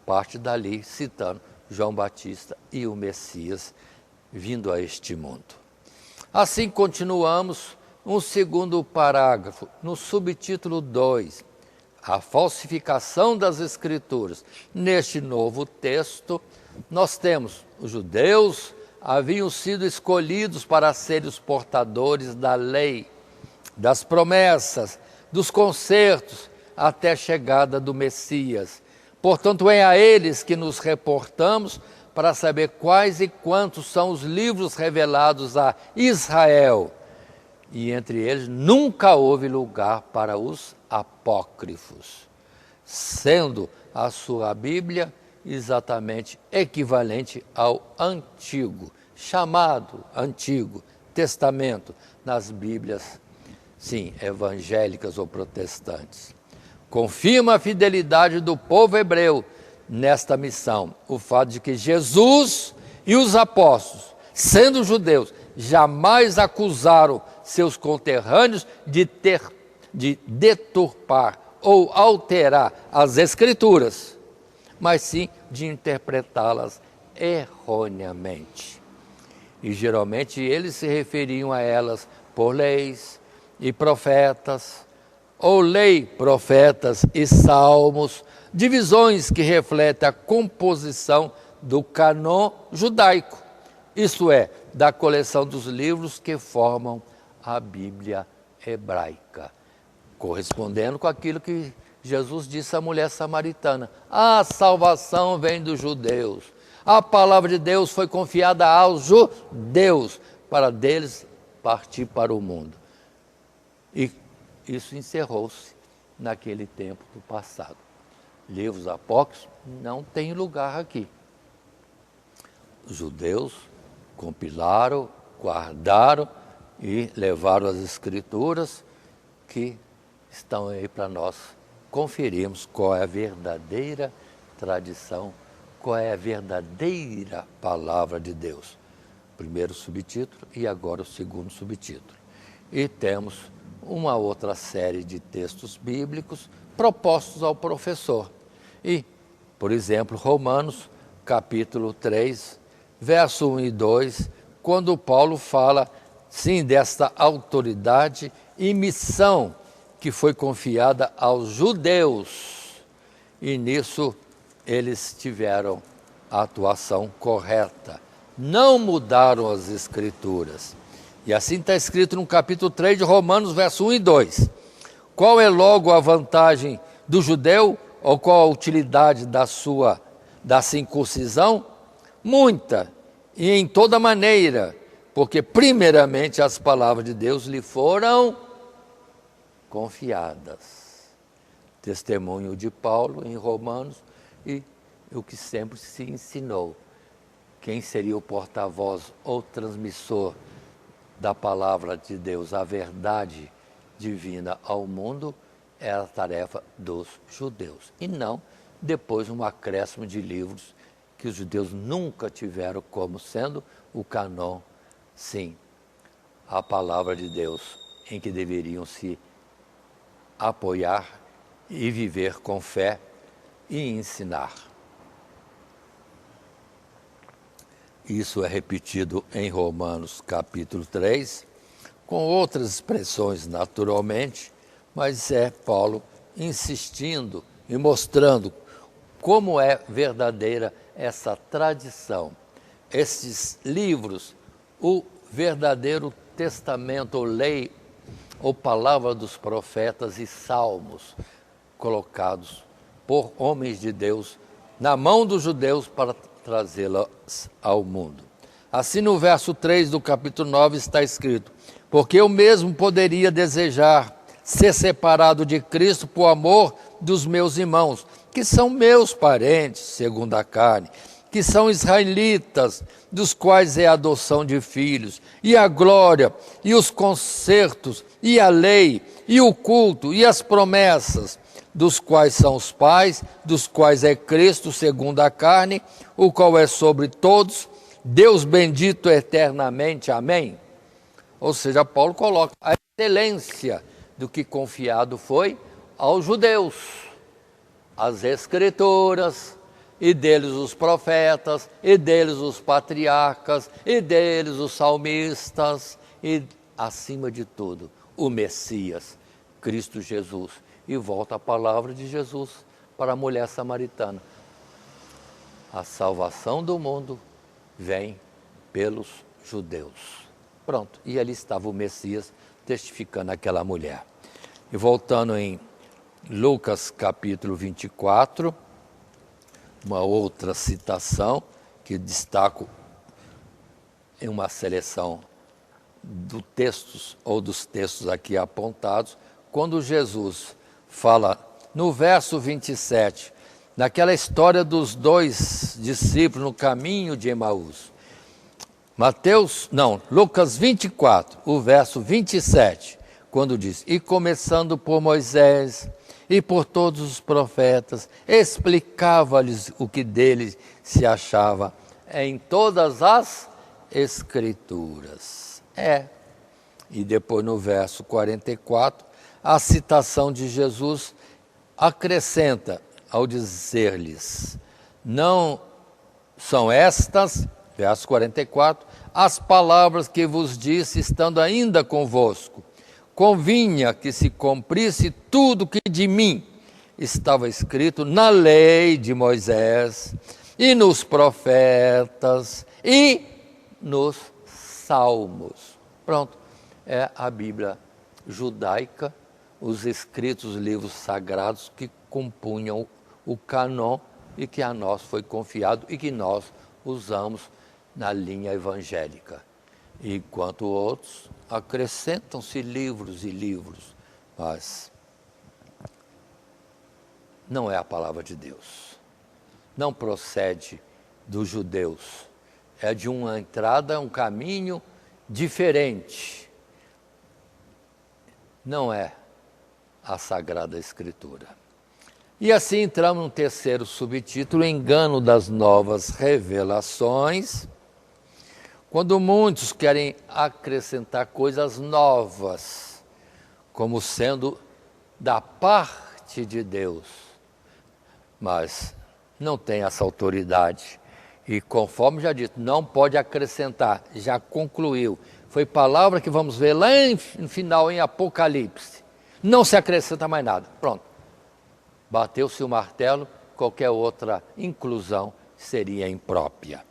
parte dali citando João Batista e o Messias vindo a este mundo. Assim continuamos um segundo parágrafo, no subtítulo 2, a falsificação das Escrituras. Neste novo texto, nós temos os judeus haviam sido escolhidos para serem os portadores da lei, das promessas, dos concertos, até a chegada do Messias. Portanto, é a eles que nos reportamos para saber quais e quantos são os livros revelados a Israel. E entre eles nunca houve lugar para os apócrifos, sendo a sua Bíblia exatamente equivalente ao Antigo, chamado Antigo Testamento, nas Bíblias, sim, evangélicas ou protestantes. Confirma a fidelidade do povo hebreu nesta missão, o fato de que Jesus e os apóstolos, sendo judeus, jamais acusaram seus conterrâneos de deturpar ou alterar as Escrituras, mas sim de interpretá-las erroneamente. E geralmente eles se referiam a elas por leis e profetas, ou lei, profetas e salmos, divisões que refletem a composição do cânon judaico, isto é, da coleção dos livros que formam a Bíblia hebraica, correspondendo com aquilo que Jesus disse à mulher samaritana: a salvação vem dos judeus, a palavra de Deus foi confiada aos judeus, para deles partir para o mundo. E isso encerrou-se naquele tempo do passado. Livros apócrifos não têm lugar aqui. Os judeus compilaram, guardaram e levaram as Escrituras, que estão aí para nós conferirmos qual é a verdadeira tradição, qual é a verdadeira palavra de Deus. Primeiro subtítulo e agora o segundo subtítulo. E temos uma outra série de textos bíblicos propostos ao professor. E, por exemplo, Romanos, capítulo 3, verso 1 e 2, quando Paulo fala, sim, desta autoridade e missão que foi confiada aos judeus. E nisso eles tiveram a atuação correta, não mudaram as Escrituras. E assim está escrito no capítulo 3 de Romanos, verso 1 e 2. Qual é logo a vantagem do judeu, ou qual a utilidade da circuncisão? Muita, e em toda maneira, porque primeiramente as palavras de Deus lhe foram confiadas. Testemunho de Paulo em Romanos, e o que sempre se ensinou: quem seria o porta-voz ou transmissor da palavra de Deus, a verdade divina ao mundo, era a tarefa dos judeus, e não depois um acréscimo de livros que os judeus nunca tiveram como sendo o cânon, sim, a palavra de Deus, em que deveriam se apoiar e viver com fé e ensinar. Isso é repetido em Romanos capítulo 3, com outras expressões naturalmente, mas é Paulo insistindo e mostrando como é verdadeira essa tradição. Esses livros, o verdadeiro testamento ou lei ou palavra dos profetas e salmos, colocados por homens de Deus na mão dos judeus para trazê-las ao mundo. Assim, no verso 3 do capítulo 9 está escrito: porque eu mesmo poderia desejar ser separado de Cristo por amor dos meus irmãos, que são meus parentes, segundo a carne, que são israelitas, dos quais é a adoção de filhos, e a glória, e os concertos, e a lei, e o culto, e as promessas, dos quais são os pais, dos quais é Cristo, segundo a carne, o qual é sobre todos, Deus bendito eternamente. Amém? Ou seja, Paulo coloca a excelência do que confiado foi aos judeus, as Escrituras, e deles os profetas, e deles os patriarcas, e deles os salmistas, e, acima de tudo, o Messias, Cristo Jesus. E volta a palavra de Jesus para a mulher samaritana: a salvação do mundo vem pelos judeus. Pronto, e ali estava o Messias testificando aquela mulher. E voltando em Lucas capítulo 24, uma outra citação que destaco em uma seleção dos textos aqui apontados, quando Jesus fala no verso 27, naquela história dos dois discípulos no caminho de Emaús. Lucas 24, o verso 27, quando diz: e começando por Moisés e por todos os profetas, explicava-lhes o que dele se achava em todas as Escrituras. E depois no verso 44, a citação de Jesus acrescenta ao dizer-lhes: não são estas, verso 44, as palavras que vos disse estando ainda convosco. Convinha que se cumprisse tudo que de mim estava escrito na lei de Moisés, e nos profetas, e nos salmos. Pronto, é a Bíblia judaica, os escritos, os livros sagrados que compunham o cânon e que a nós foi confiado e que nós usamos na linha evangélica. Enquanto outros acrescentam-se livros e livros, mas não é a palavra de Deus. Não procede dos judeus. É de uma entrada, um caminho diferente. Não é a Sagrada Escritura. E assim entramos no terceiro subtítulo: engano das novas revelações. Quando muitos querem acrescentar coisas novas, como sendo da parte de Deus, mas não tem essa autoridade. E conforme já dito, não pode acrescentar, já concluiu. Foi palavra que vamos ver lá no final em Apocalipse. Não se acrescenta mais nada. Pronto. Bateu-se o martelo, qualquer outra inclusão seria imprópria.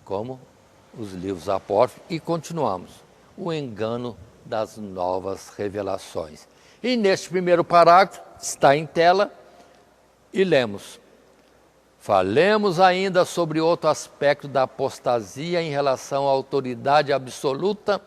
Como os livros apócrifos, e continuamos. O engano das novas revelações. E neste primeiro parágrafo, está em tela, e lemos: falemos ainda sobre outro aspecto da apostasia em relação à autoridade absoluta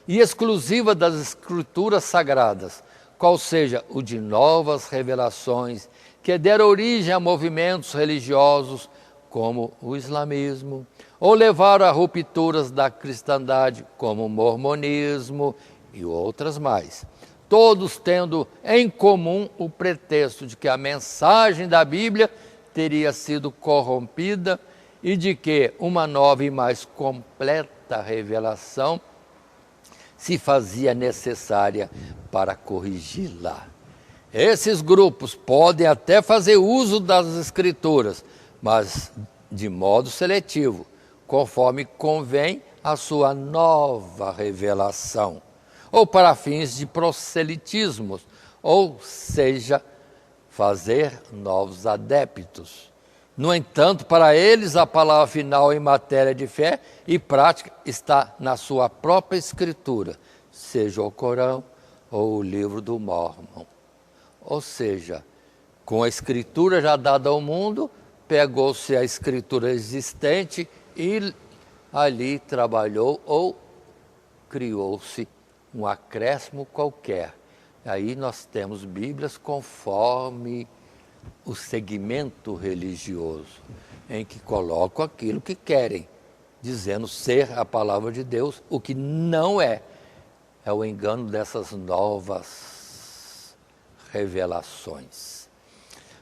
e exclusiva das Escrituras Sagradas, qual seja o de novas revelações que deram origem a movimentos religiosos como o islamismo, ou levaram a rupturas da cristandade como o mormonismo e outras mais, todos tendo em comum o pretexto de que a mensagem da Bíblia teria sido corrompida e de que uma nova e mais completa revelação se fazia necessária para corrigi-la. Esses grupos podem até fazer uso das Escrituras, mas de modo seletivo, conforme convém a sua nova revelação, ou para fins de proselitismos, ou seja, fazer novos adeptos. No entanto, para eles, a palavra final em matéria de fé e prática está na sua própria Escritura, seja o Corão, ou o livro do Mórmon. Ou seja, com a escritura já dada ao mundo, pegou-se a escritura existente e ali trabalhou ou criou-se um acréscimo qualquer. Aí nós temos Bíblias conforme o segmento religioso, em que colocam aquilo que querem, dizendo ser a palavra de Deus, o que não é. É o engano dessas novas revelações.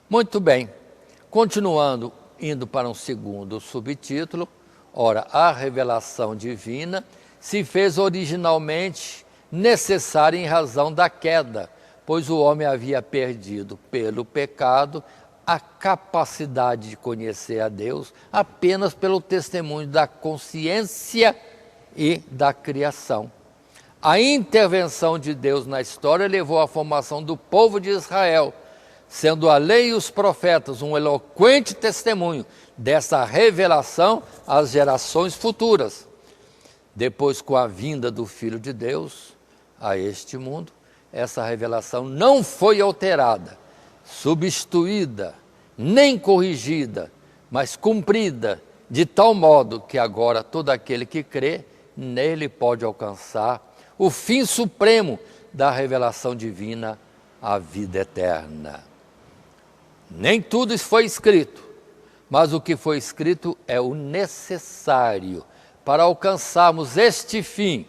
Muito bem, continuando, indo para um segundo subtítulo, ora, a revelação divina se fez originalmente necessária em razão da queda, pois o homem havia perdido pelo pecado a capacidade de conhecer a Deus apenas pelo testemunho da consciência e da criação. A intervenção de Deus na história levou à formação do povo de Israel, sendo a lei e os profetas um eloquente testemunho dessa revelação às gerações futuras. Depois, com a vinda do Filho de Deus a este mundo, essa revelação não foi alterada, substituída, nem corrigida, mas cumprida, de tal modo que agora todo aquele que crê nele pode alcançar o fim supremo da revelação divina, a vida eterna. Nem tudo isso foi escrito, mas o que foi escrito é o necessário para alcançarmos este fim,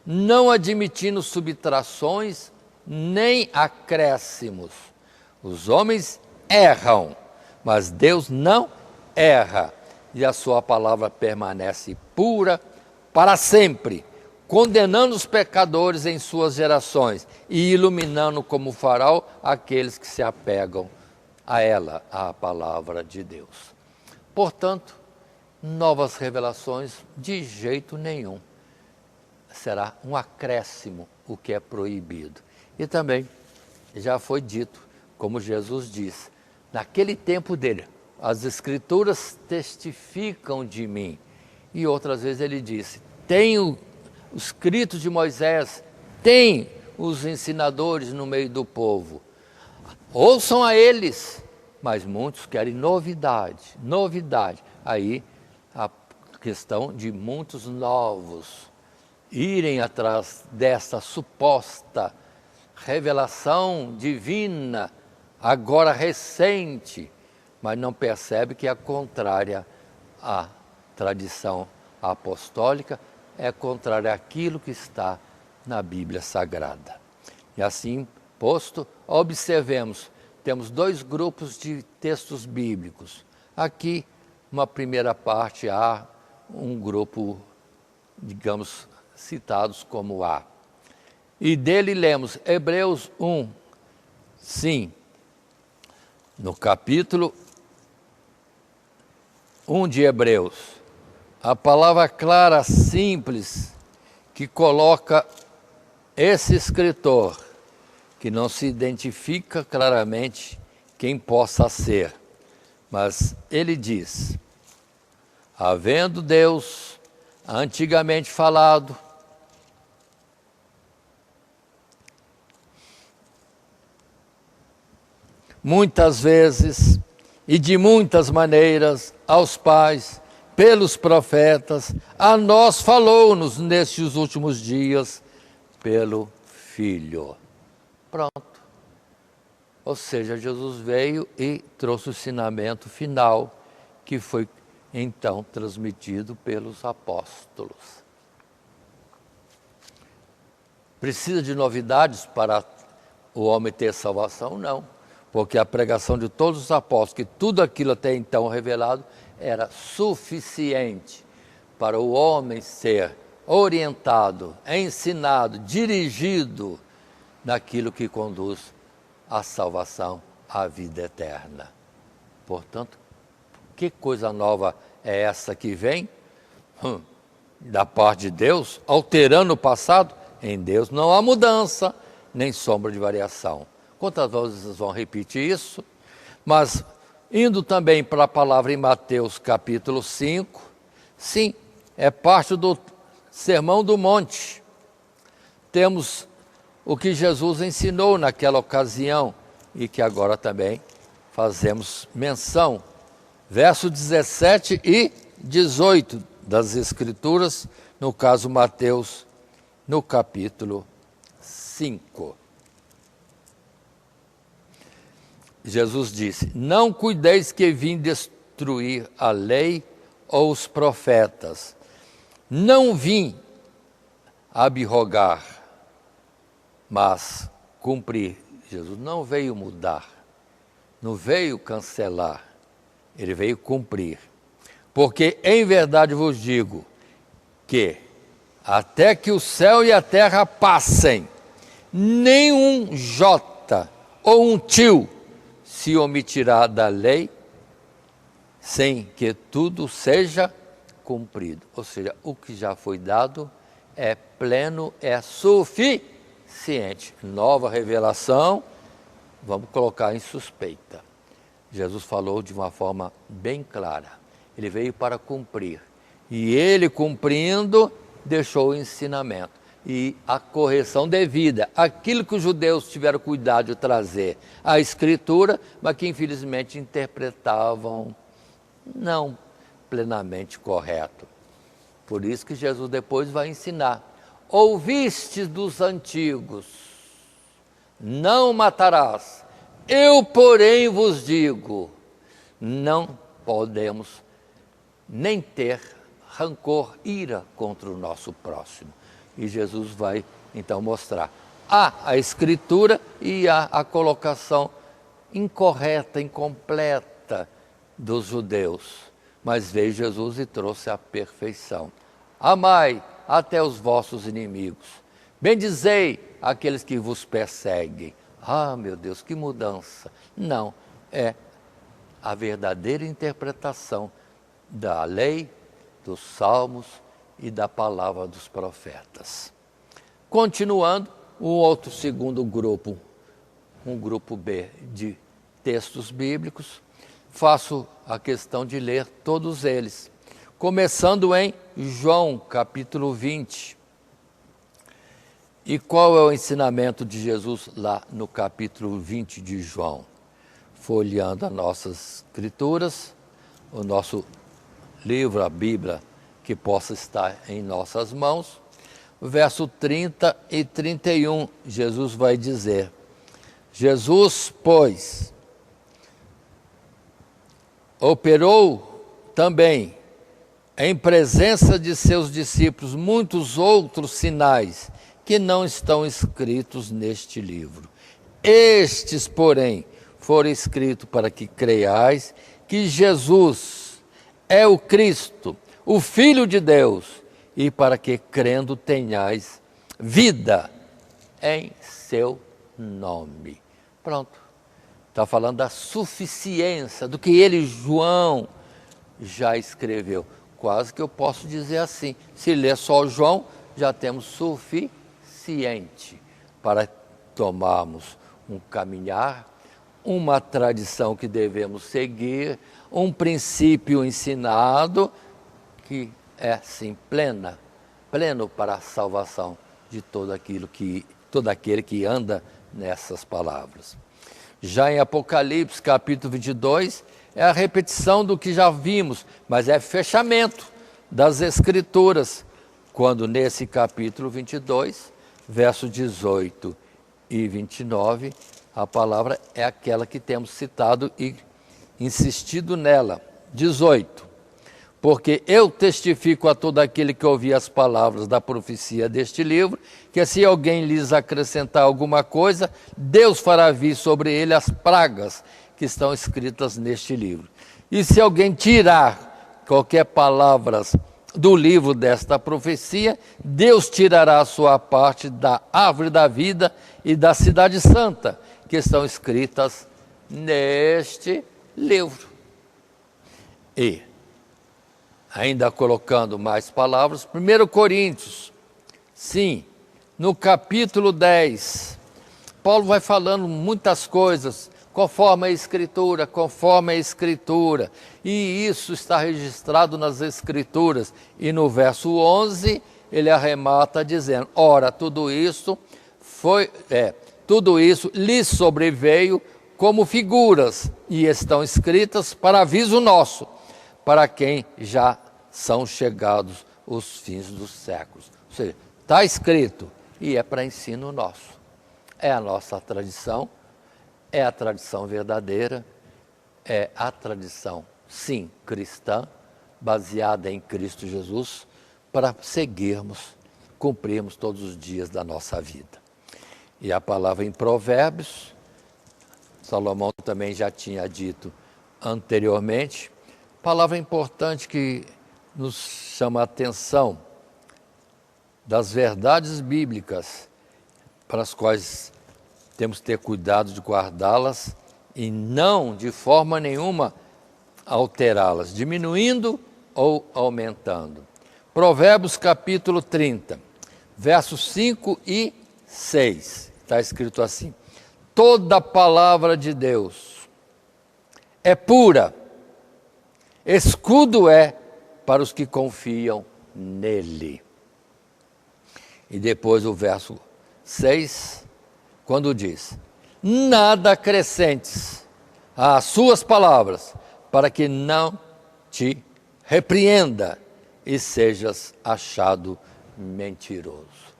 não admitindo subtrações nem acréscimos. Os homens erram, mas Deus não erra, e a sua palavra permanece pura para sempre, condenando os pecadores em suas gerações e iluminando como farol aqueles que se apegam a ela, a palavra de Deus. Portanto, novas revelações de jeito nenhum. Será um acréscimo o que é proibido. E também já foi dito, como Jesus disse, naquele tempo dele, as escrituras testificam de mim. E outras vezes ele disse, tenho os escritos de Moisés, tem os ensinadores no meio do povo. Ouçam a eles, mas muitos querem novidade. Aí a questão de muitos novos irem atrás dessa suposta revelação divina, agora recente, mas não percebe que é contrária à tradição apostólica, é contrária àquilo que está na Bíblia Sagrada. E assim posto, observemos, temos dois grupos de textos bíblicos. Aqui, uma primeira parte, há um grupo, digamos, citados como A. E dele lemos Hebreus 1. Sim, no capítulo 1 de Hebreus, a palavra clara, simples, que coloca esse escritor, que não se identifica claramente quem possa ser, mas ele diz, havendo Deus antigamente falado, muitas vezes e de muitas maneiras aos pais, pelos profetas, a nós falou-nos nestes últimos dias pelo Filho. Pronto. Ou seja, Jesus veio e trouxe o ensinamento final, que foi então transmitido pelos apóstolos. Precisa de novidades para o homem ter salvação? Não, porque a pregação de todos os apóstolos, que tudo aquilo até então revelado, era suficiente para o homem ser orientado, ensinado, dirigido naquilo que conduz à salvação, à vida eterna. Portanto, que coisa nova é essa que vem da parte de Deus, alterando o passado? Em Deus não há mudança, nem sombra de variação. Quantas vezes vocês vão repetir isso? Mas, indo também para a palavra em Mateus capítulo 5, sim, é parte do Sermão do Monte. Temos o que Jesus ensinou naquela ocasião e que agora também fazemos menção. Verso 17 e 18 das Escrituras, no caso Mateus, no capítulo 5. Jesus disse: não cuideis que vim destruir a lei ou os profetas. Não vim abrogar, mas cumprir. Jesus não veio mudar, não veio cancelar, ele veio cumprir. Porque em verdade vos digo que até que o céu e a terra passem, nenhum jota ou um tio se omitirá da lei, sem que tudo seja cumprido. Ou seja, o que já foi dado é pleno, é suficiente. Nova revelação, vamos colocar em suspeita. Jesus falou de uma forma bem clara. Ele veio para cumprir. E ele, cumprindo, deixou o ensinamento e a correção devida. Aquilo que os judeus tiveram cuidado de trazer à Escritura, mas que infelizmente interpretavam não plenamente correto. Por isso que Jesus depois vai ensinar. Ouvistes dos antigos, não matarás. Eu, porém, vos digo, não podemos nem ter rancor, ira contra o nosso próximo. E Jesus vai então mostrar a Escritura e a colocação incorreta, incompleta dos judeus. Mas veio Jesus e trouxe a perfeição. Amai até os vossos inimigos. Bendizei aqueles que vos perseguem. Ah, meu Deus, que mudança. Não, é a verdadeira interpretação da lei, dos salmos e da palavra dos profetas. Continuando, um outro segundo grupo, um grupo B de textos bíblicos, faço a questão de ler todos eles, começando em João, capítulo 20. E qual é o ensinamento de Jesus lá no capítulo 20 de João? Folheando as nossas escrituras, o nosso livro, a Bíblia, que possa estar em nossas mãos. Verso 30 e 31, Jesus vai dizer: Jesus, pois, operou também em presença de seus discípulos muitos outros sinais que não estão escritos neste livro. Estes, porém, foram escritos para que creiais que Jesus é o Cristo, o Filho de Deus, e para que, crendo, tenhais vida em seu nome. Pronto. Está falando da suficiência, do que ele, João, já escreveu. Quase que eu posso dizer assim, se ler só João, já temos suficiente para tomarmos um caminhar, uma tradição que devemos seguir, um princípio ensinado que é sim pleno para a salvação de todo aquele que anda nessas palavras. Já em Apocalipse, capítulo 22, é a repetição do que já vimos, mas é fechamento das Escrituras, quando nesse capítulo 22, verso 18 e 29, a palavra é aquela que temos citado e insistido nela. 18. Porque eu testifico a todo aquele que ouvir as palavras da profecia deste livro, que se alguém lhes acrescentar alguma coisa, Deus fará vir sobre ele as pragas que estão escritas neste livro. E se alguém tirar qualquer palavra do livro desta profecia, Deus tirará a sua parte da árvore da vida e da cidade santa, que estão escritas neste livro. E, ainda colocando mais palavras, 1 Coríntios, sim, no capítulo 10, Paulo vai falando muitas coisas, conforme a Escritura, e isso está registrado nas Escrituras, e no verso 11, ele arremata dizendo: ora, tudo isso tudo isso lhes sobreveio como figuras e estão escritas para aviso nosso, para quem já são chegados os fins dos séculos. Ou seja, está escrito e é para ensino nosso. É a nossa tradição, é a tradição verdadeira, é a tradição, sim, cristã, baseada em Cristo Jesus, para seguirmos, cumprirmos todos os dias da nossa vida. E a palavra em Provérbios, Salomão também já tinha dito anteriormente, palavra importante que nos chama a atenção das verdades bíblicas, para as quais temos que ter cuidado de guardá-las e não, de forma nenhuma, alterá-las, diminuindo ou aumentando. Provérbios capítulo 30, versos 5 e 6, está escrito assim: toda palavra de Deus é pura, escudo é para os que confiam nele. E depois o verso 6, quando diz: nada acrescentes às suas palavras, para que não te repreenda e sejas achado mentiroso.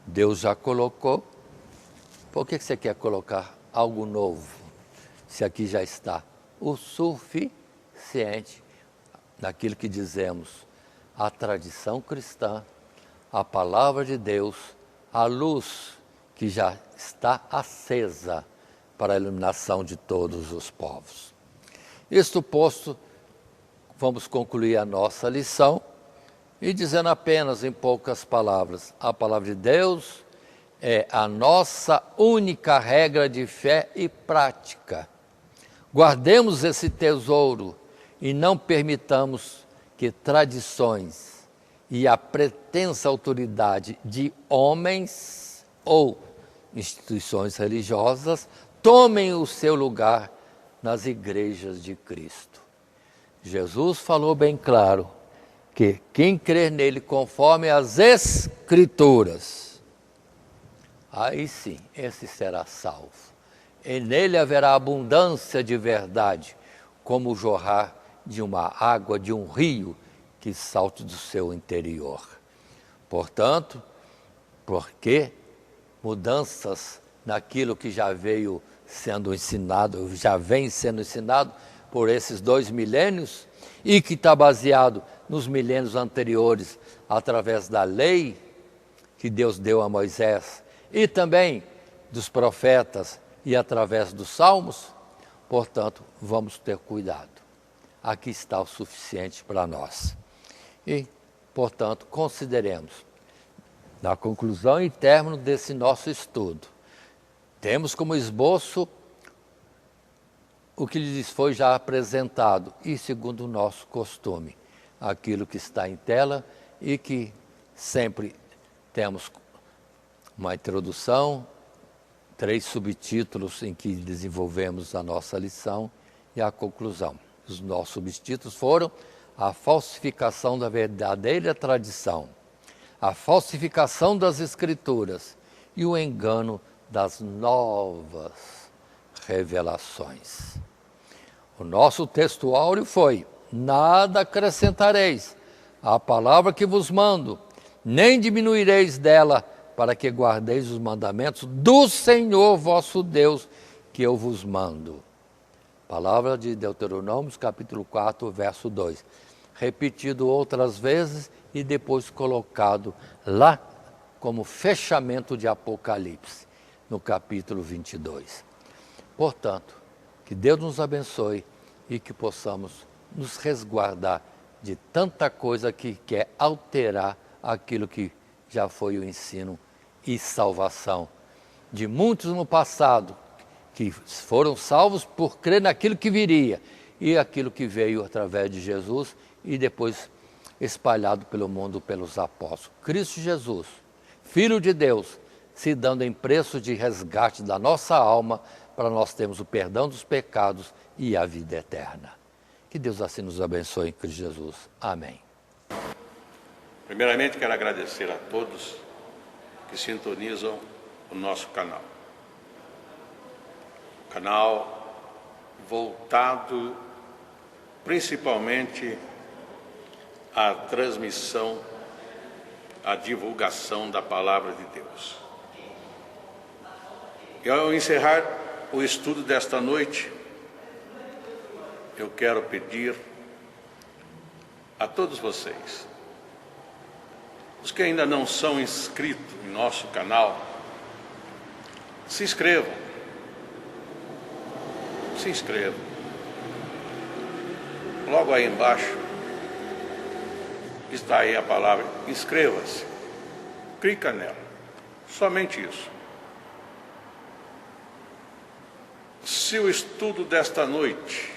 Deus já colocou. Por que você quer colocar algo novo, se aqui já está o suficiente daquilo que dizemos, a tradição cristã, a palavra de Deus, a luz que já está acesa para a iluminação de todos os povos. Isto posto, vamos concluir a nossa lição e dizendo apenas em poucas palavras, a palavra de Deus é a nossa única regra de fé e prática. Guardemos esse tesouro e não permitamos que tradições e a pretensa autoridade de homens ou instituições religiosas tomem o seu lugar nas igrejas de Cristo. Jesus falou bem claro que quem crer nele conforme as Escrituras, aí sim, esse será salvo. E nele haverá abundância de verdade, como o jorrar de uma água, de um rio que salte do seu interior. Portanto, porque mudanças naquilo que já veio sendo ensinado, já vem sendo ensinado por esses 2 milênios e que está baseado nos milênios anteriores através da lei que Deus deu a Moisés e também dos profetas e através dos salmos, portanto, vamos ter cuidado. Aqui está o suficiente para nós. E, portanto, consideremos, na conclusão e término desse nosso estudo, temos como esboço o que lhes foi já apresentado e, segundo o nosso costume, aquilo que está em tela e que sempre temos uma introdução, 3 subtítulos em que desenvolvemos a nossa lição e a conclusão. Os nossos subtítulos foram a falsificação da verdadeira tradição, a falsificação das Escrituras e o engano das novas revelações. O nosso texto áureo foi: nada acrescentareis à palavra que vos mando, nem diminuireis dela, para que guardeis os mandamentos do Senhor vosso Deus, que eu vos mando. Palavra de Deuteronômio, capítulo 4, verso 2. Repetido outras vezes e depois colocado lá como fechamento de Apocalipse, no capítulo 22. Portanto, que Deus nos abençoe e que possamos nos resguardar de tanta coisa que quer alterar aquilo que já foi o ensino e salvação de muitos no passado, que foram salvos por crer naquilo que viria e aquilo que veio através de Jesus e depois espalhado pelo mundo pelos apóstolos. Cristo Jesus, Filho de Deus, se dando em preço de resgate da nossa alma, para nós termos o perdão dos pecados e a vida eterna. Que Deus assim nos abençoe em Cristo Jesus. Amém. Primeiramente, quero agradecer a todos que sintonizam o nosso canal. Canal voltado principalmente à transmissão, à divulgação da palavra de Deus. E ao encerrar o estudo desta noite, eu quero pedir a todos vocês, os que ainda não são inscritos em nosso canal, se inscrevam. Se inscrevam. Logo aí embaixo está aí a palavra inscreva-se. Clica nela. Somente isso. Se o estudo desta noite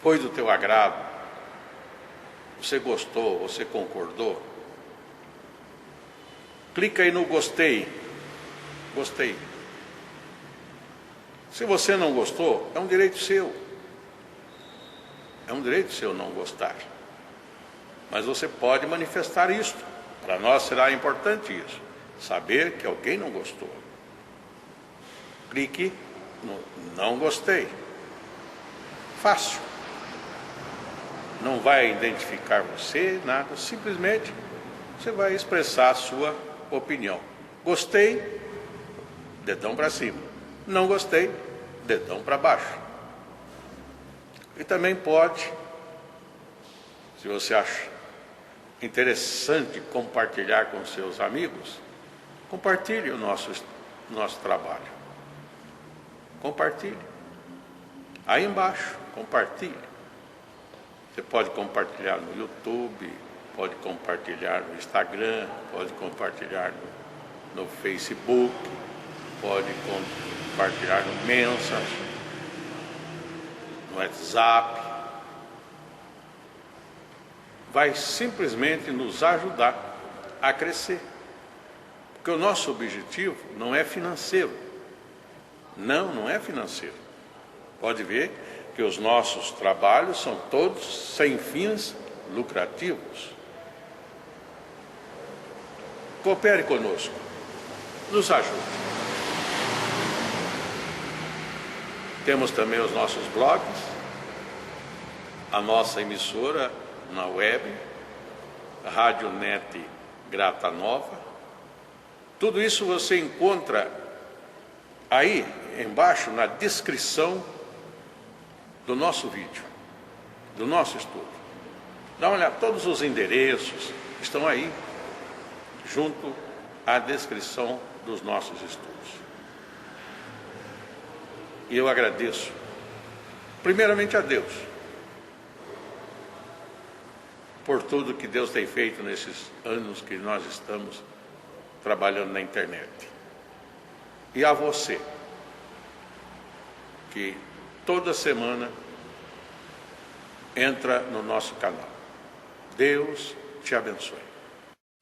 foi do teu agrado, você gostou, você concordou, clica aí no gostei. Gostei. Se você não gostou, é um direito seu. É um direito seu não gostar. Mas você pode manifestar isso. Para nós será importante isso. Saber que alguém não gostou. Clique no não gostei. Fácil. Não vai identificar você, nada. Simplesmente você vai expressar a sua opinião. Gostei, dedão para cima. Não gostei, dedão para baixo. E também pode, se você acha interessante compartilhar com seus amigos, compartilhe o nosso trabalho. Compartilhe. Aí embaixo, compartilhe. Você pode compartilhar no YouTube, pode compartilhar no Instagram, pode compartilhar no Facebook, pode compartilhar no Messenger, no WhatsApp. Vai simplesmente nos ajudar a crescer. Porque o nosso objetivo não é financeiro. Não é financeiro. Pode ver que os nossos trabalhos são todos sem fins lucrativos. Coopere conosco. Nos ajude. Temos também os nossos blogs, a nossa emissora na web, a Rádio Net Grata Nova. Tudo isso você encontra aí embaixo na descrição do nosso vídeo, do nosso estudo. Dá uma olhada, todos os endereços estão aí, junto à descrição dos nossos estudos. E eu agradeço, primeiramente a Deus, por tudo que Deus tem feito nesses anos que nós estamos trabalhando na internet. E a você, que toda semana entra no nosso canal. Deus te abençoe.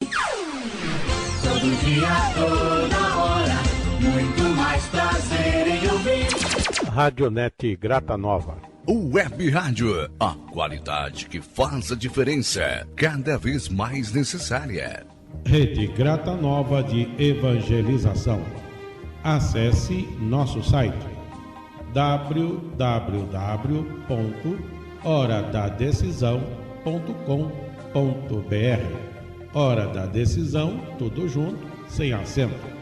Todo dia, toda hora, muito mais prazer em ouvir. Radionet Grata Nova. Web Rádio, a qualidade que faz a diferença, cada vez mais necessária. Rede Grata Nova de Evangelização. Acesse nosso site www.horadadecisão.com.br. Hora da Decisão, tudo junto, sem acento.